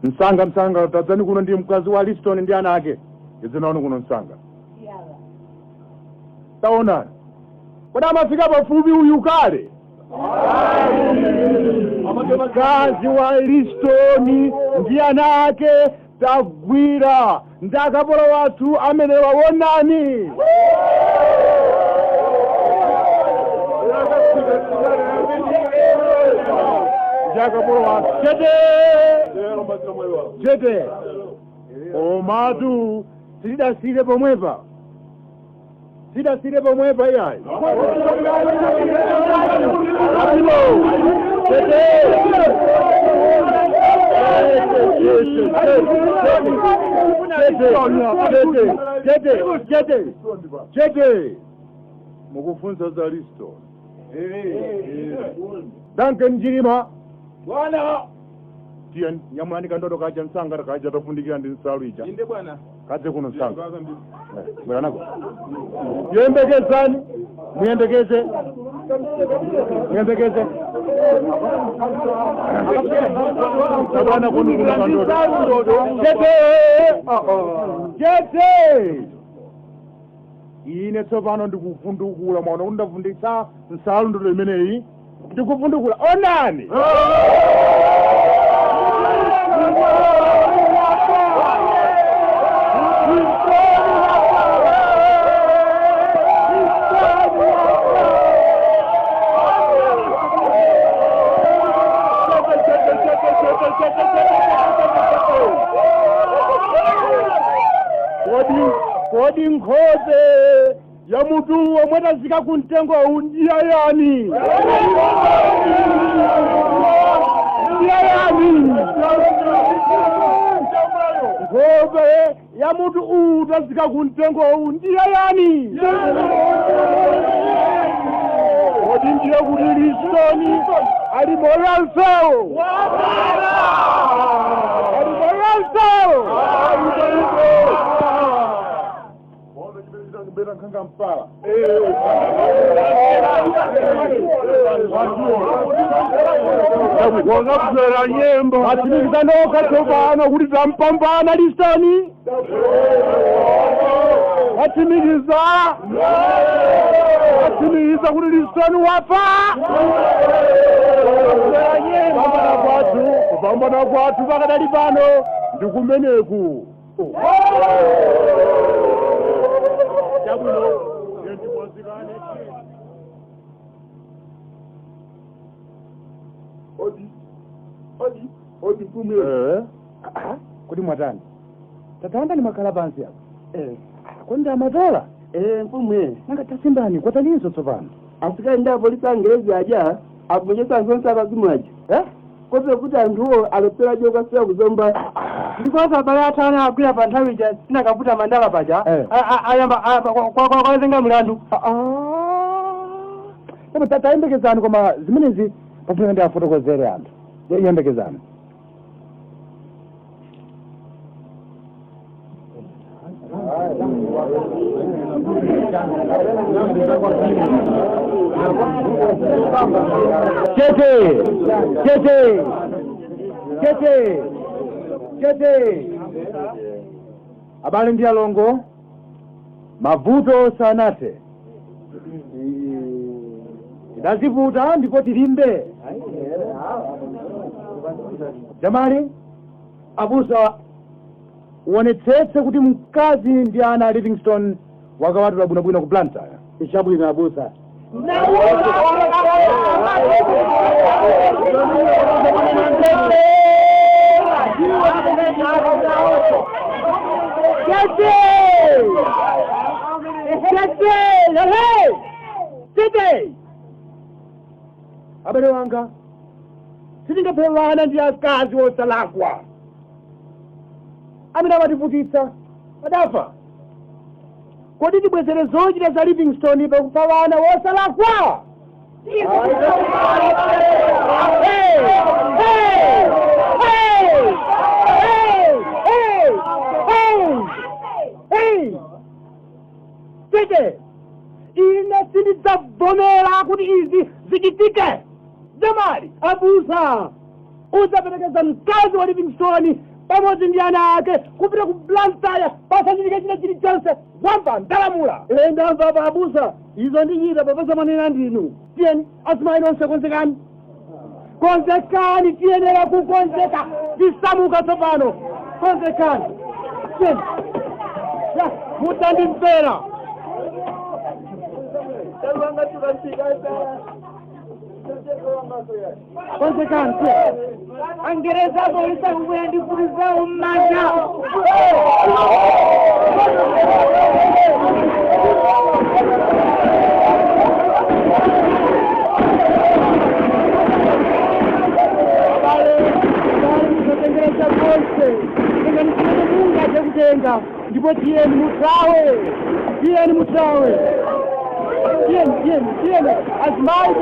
msanga tadzani kuno ndi mkazi wa Liston ndi ana ake izinaona kuno msanga taonani kodi amafika pafupi uyu kale mkazi wa Liston ndi ana ake tagwira ndakapolo wathu amene wawonani ndakapolo wathu chete omatu silidasile pomwepa iyayi Chete mukufunza za Liston Duncan Jirima. Bwana. Tian, nyamani kandodo kaja nsanga kaja tofundikira ndi nsalwija. Inde bwana. Kaze kuno nsanga. Bwana nako. Yembekezani. Muyendekeze. Muyendekeze. Bwana kuno kandodo. Jete. Ine tsopano ndikufundukula mwana undafundisa nsalu ndo imeneyi. Ndikufundukula onani. Kodi nkhoze ya mutu wamwetazika kuntengo unjia yani. Njia yani. Nkhoze ya mutu utazika kuntengo unjia yani. Kodi njia kuti Listoni ali moral sao. Ali moral sao. Bera kanga mpala. Wangapzera nyembo. Atimiza noka tobana kuti tampambana Listoni. Atimiza. Atimiza kuti Listoni wafa. Kupambana kwathu pakadali pano ndikumeneku. Odi pumwe. Kodi mwatani. Tatanda ni makala bansi hapo. Kwenda amatola. Mpumwe. Nanga tasimbani kwa talinso tsopano. Afika nda polisi angerezi aja akubonyesa nsonsa abazimu aja. Kote kuti anthuwo alopera joka siya kuzomba. Ndikosa bala atana agwira pa nthawi ja sina kaputa mandala paja. Ayamba kwa zenga mlandu. Eba tatayembekezani koma zimenezi pafuna ndi afotokozere anthu. Yembekezani. Chete. Abale ndi alongo. Mavuto sanate. Ndazivuta ndipo tilimbe. Jamani, abusa uonetsetse kuti mkazi ndi ana Livingstone wakawatula bwinobwino ku Blantyre. Ishabwino abusa. Abale wanga, sitingaphelana ndi akazi osalakwa. Amene amativutitsa adafa. Kodi tibwezere zochita za Livingstone pakufa wana wosalakwa? Tete, ine sindidzavomera kuti izi zichitike. Jamali, abusa, usaperekeza mkazi wa Livingstone pamodzi ndi ana ake kupita ku Blantyre pasachitike china chilichonse. Wamva ndalamula. Ndamva pa abusa. Izo ndichita papasa manena ndinu. Tiyeni asimayi nonse konzekani. Konzekani, tiyenera kukonzeka. Tisamuka tsopano. Konzekani. Tiyeni. Mutandimvera. Konzekani. Angereza polisa kubwera ndi kuti zawo mmanja. Ndipo tiyeni mutawe. tieni. Azimai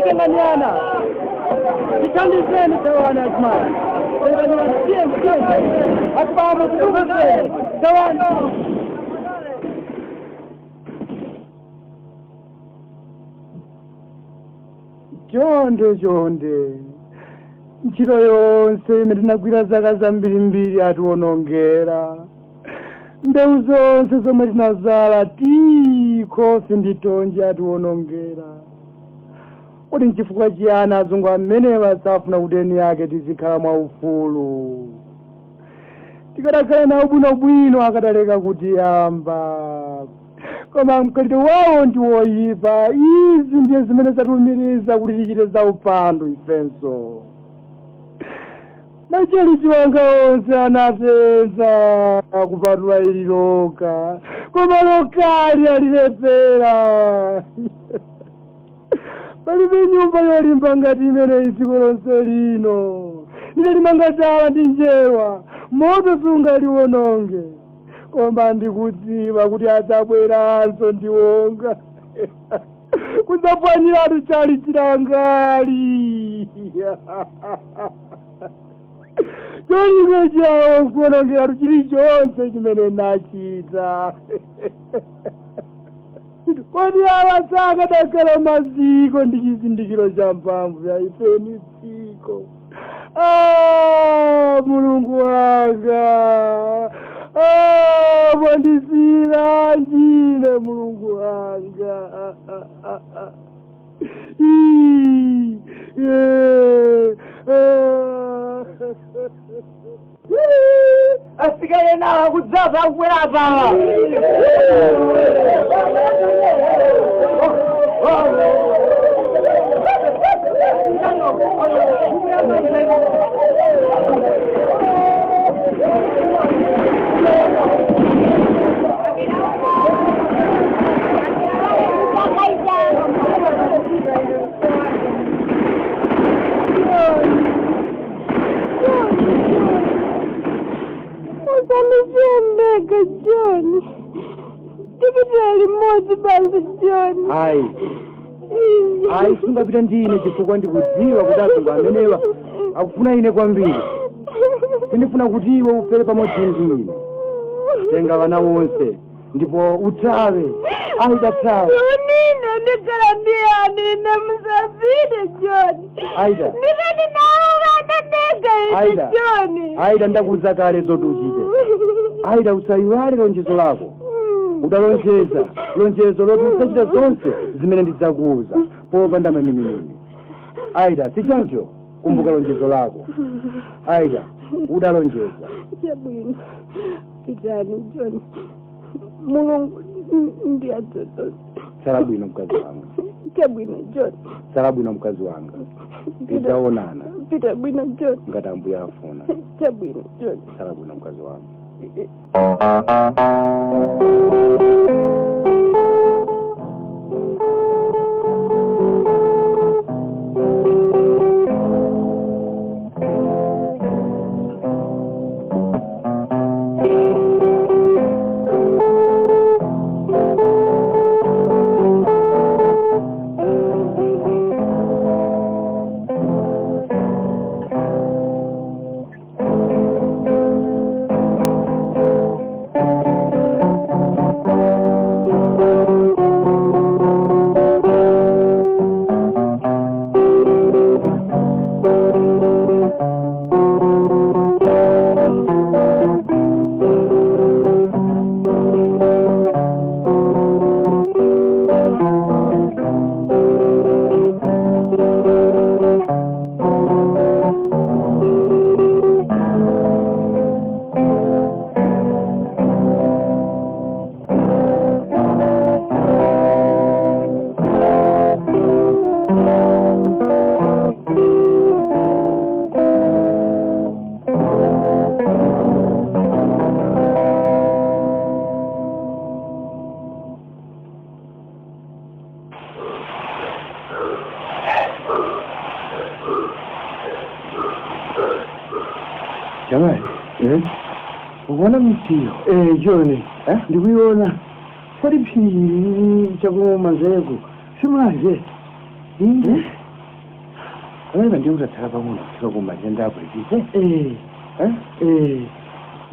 tenganiana. Titandizeni tawani azimai. Tieni. Azimai titandizeni. Tawani. Chonde. Ntchito yonse imene tinagwira zaka zambirimbiri atiwonongera. Mbewu zonse zomwe tinazala tikhofi ndi tonje atiwonongera. Kodi nchifukwa chiyani azungu amenewa safuna kuti eni yake tizikhala mwaufulu? Tikadakhala nawo bwinobwino akadaleka kutiyamba. Koma mkhalidwe wawo ndi woyipa. Izi ndiye zimene zatiwumiriza kuti tichite za upandu ifenso. Machalichi wanga onse anapeza kupatula ili loka. Koma lokali alilepera. Palibe nyumba yolimba ngati imene dziko lonse lino. Limanga chala ndi njerwa. Moto sungaliwononge. Koma ndikudziwa kuti adzabweranso ndiwonga. Kudzapwanyiratu chali chilangali. Cholinga chawo kuonongera chilichonse chimene nachita. Kodi awa sakadakhala maziko ndi chizindikiro cha mphamvu ya ifeni dziko. Mulungu wanga. Mwandisira njine Mulungu wanga. Asikale nawa kudzapa kukwera pala. Usanipendeke John. Tikitali mozi basi John. Ai sungapita ndine chifukwa ndikudziwa kuti azungu amenewa akufuna ine kwambiri. Ndifuna kuti iwe ufere pamodzi ndi ine. Tenga vana wonse ndipo uthawe. Aida thawe. Nina ndikalambia nina msafiri John. Aida. Ndikati nawo vananega ine John. Aida ndakuuza kale zoti uchite. Aida usayiwale lonjezo lako. Udalonjeza lonjezo loti usachita zonse zimene ndidzakuuza popanda mamimimi. Aida sichoncho kumbuka lonjezo lako. Aida udalonjeza. Chabwino pitani John. Mulungu ndiyadzodza. Salabwino mkazi wanga. Chabwino John. Salabwino mkazi wanga. Tidzaonana. Pita bwino John. Ngati Ambuye afuna. Chabwino John. Salabwino mkazi wanga. Jamani, unaona mtio? John, ndikuiona. kodi phiri chakumanzeko simanje inde wena ndiye utatsala pang'ono kufika kumajenda apo ikise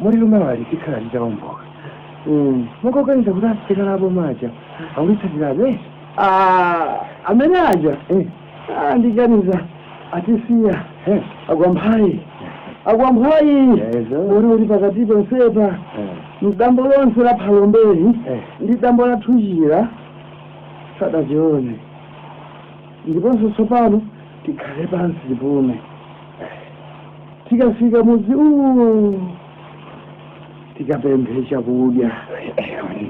muri lume wali tikhala ndichaomboka mukoganiza kuti asitikalapo maja aulitsatirabe amene aja ndiganiza atisiya agwamphwayi uri pakati pensepa mdambo lonse la phalomberi ndi dambo la thunjira sadachione ndiponso tsopano tikhale pansi tipume tikafika mudzi uwu tikapemphe chakudya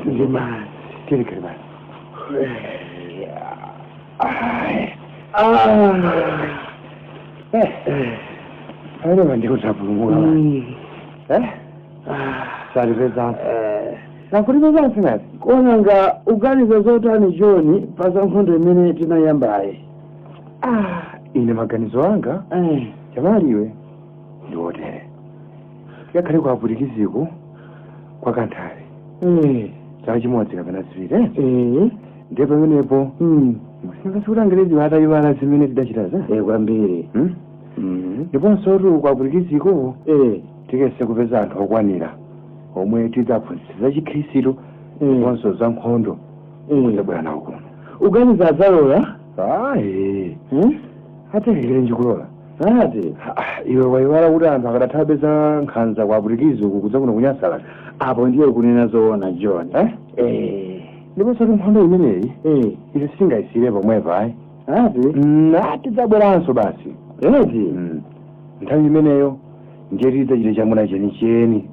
ndi madzi tilikale basi aino ndikutapulumuka salipezansi nakulipezansi nati konanga uganiza zotani John pa nkhondo imene tinayambayi ine maganizo anga chamaliwe ndiwotere tikakhale kwaputikiziko kwa kanthale chaka chimodzi kapena ziwiri ndiye pamenepo musingasikulangerezi vataivala zimene tidachitaza kwambiri ndiponso tu kwaputikiziko tikese kupeza anthu okwanira omwe tidzaphunzitsa chikhristu ndiponso za nkhondo kuzabwera nawo kuno uganiza adzalola atekekere njikulola ati iwe waiwala kuti anthu akadathabe za nkhanza kwaputikiziko kudza kuno kunyasala apo ndiye kunena zoona John ndiponso ti nkhondo imeneyi ife singayisire pomwepa tidzabweranso basi nthawi imeneyo ndiye tidzachite chamuna chenicheni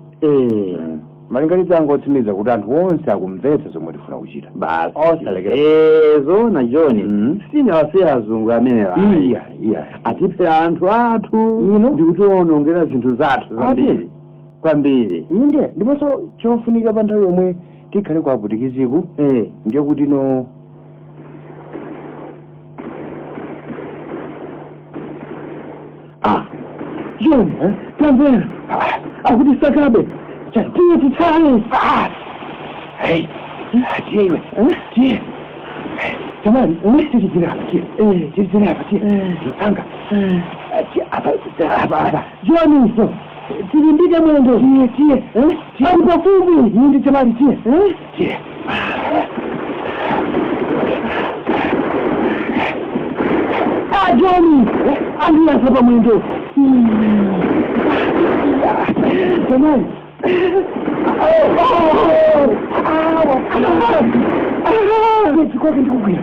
malingaliro anga otsimikiza kuti anthu onse akumvetsa zomwe tifuna kuchita basi zoona John sinawasiya azungu amene atiphe anthu athu ndikutiwonongera zinthu zathu zambiri kwambiri inde ndiponso chofunika pa nthawi yomwe tikhale kwaputikiziko ndiye kuti no John tamvera akuti sakabe tiye titale tiye jamani tichizirapa titanga apa Johniso tilimbike mwendo tiye alipafupi yindi jamani tiye Johnny andiyasa pa mwendo jamani chikoke ndikugwira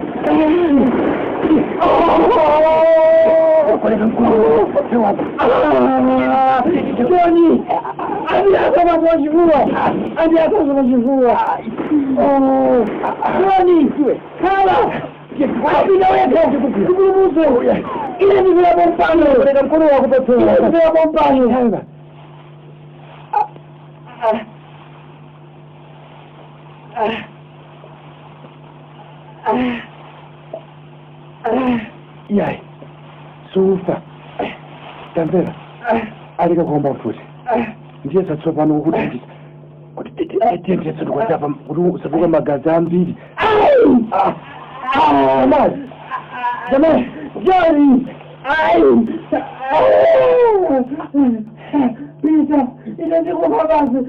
Johnny andiyasa pa chifuwa Johnny kala Abina weka tukupumuze ile ni vile bompano leka mkono wako pete ile vile bompano hanga yai sufa tambera alika kuomba mfuti ndiye satsopano kuti tiende kwa kuti usabuka magazi ambiri jamani Johnny Pita inazikufa basi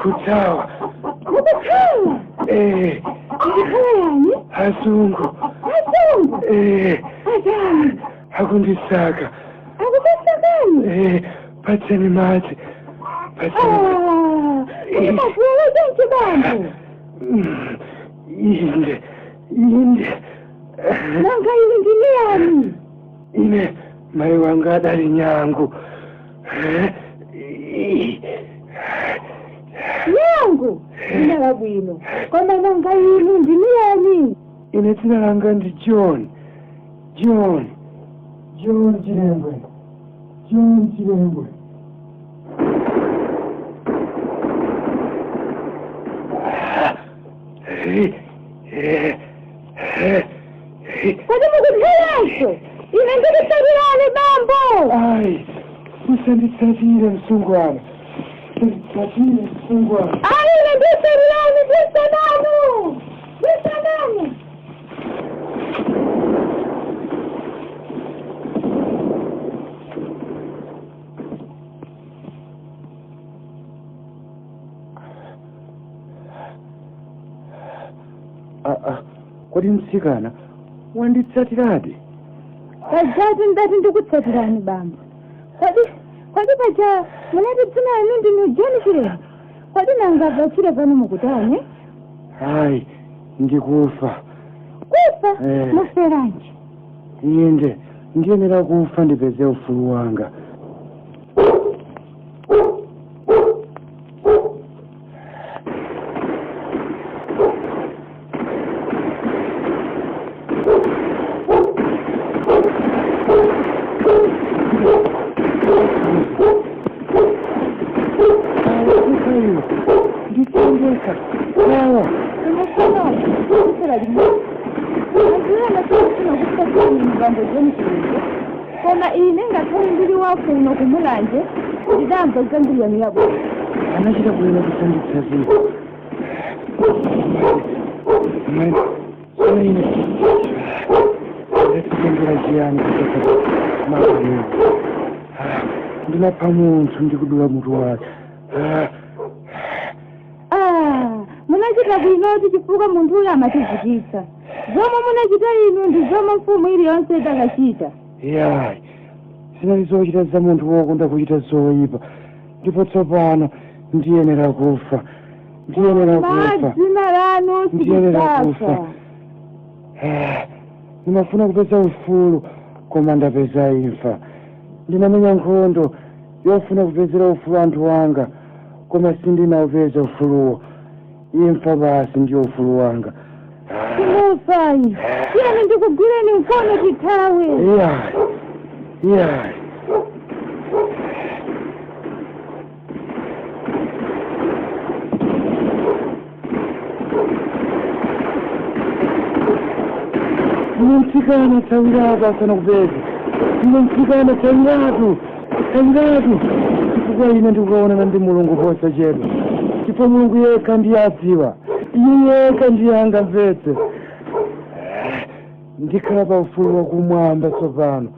Kutawa Hazungu hakundisaka patseni mati inde nanga ili ndiniani ine mai wanga adali nyangu yangu ina labwino koma nanga ili ndiniani ine dzina langa ndi John Chilembwe Kodi mukuthalanso? Ine ndikutsatiraani bambo. Ai, musanditsatire msungwana. Musanditsatire msungwana. Ai, ine ndikutsatiraani ndisananu. Ndisananu. Kodi mtsikana wanditsatiradi? Pajatu ndati ndikutsatirani bambo. Kodi paja munati dzina lanu ndinu Jonh Chilembwe. Kodi nanga pachire pano mukutani? Ai, ndikufa. Kufa? Muferanji? Inde, ndiyenera kufa ndipeze ufulu wanga. Nditendeka. Sawa. Koma ine ngakhale ndili wakuno kumulanje ndidamva zambiri yabo. Anachita bwino kusanditsatira. Ine ndikutengera chiyani kutoka makuno. Ndinapha munthu ndikudula mutu wake. Munachita bwinoti chifukwa munthu uyu amativutitsa. Zomwe munachita inu ndi zomwe mfumu iliyonse itakachita. Yayi, sinali zochita za munthu wokonda kuchita zoyipa. Ndipo tsopano ndiyenera kufa. Ndiyenera kufa. Dzina lanu sikutasa. Ndimafuna kupeza ufulu, koma ndapeza imfa. Ndinamenya nkhondo yofuna kupezera ufulu anthu wanga, koma sindinaupeza ufuluwo. Imfa basi ndiyo ufulu wanga. Tinofayi, tiyeni ndikugwireni mkono tithawe. Yayi. Mtsikana tsawiratu asana kupeza. Mtsikana tsawiratu. Chifukwa ine ndikukaonana ndi Mulungu posachedwa. Chifukwa Mulungu yekha ndiye adziwa. Iye yekha ndiye angamvetse. Ndikhala pa ufulu wakumwamba tsopano.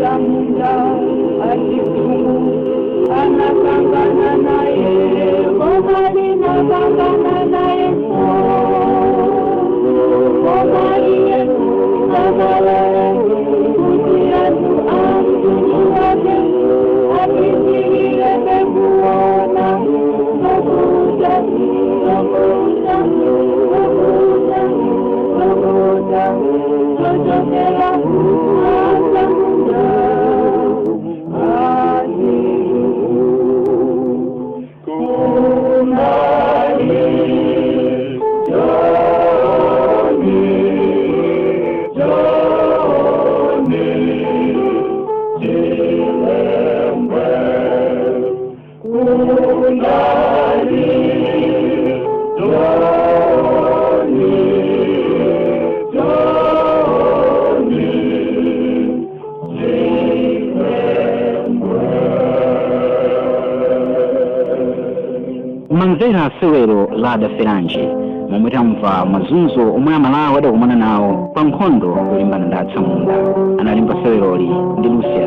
atsamunda achikumu anakangana naye koma linakangana naye koma liye kamalale kuti antu amtuni wake apitilile mekuona nokuja nokuja nokuja nokuja nojokela atsamunda Manzera Sewero Lada Feranji momwe tamva mazunzo omwe amalawi adakumana nawo pa nkhondo yolimbana ndi atsamunda. Analimba Seweroli ndi Lucia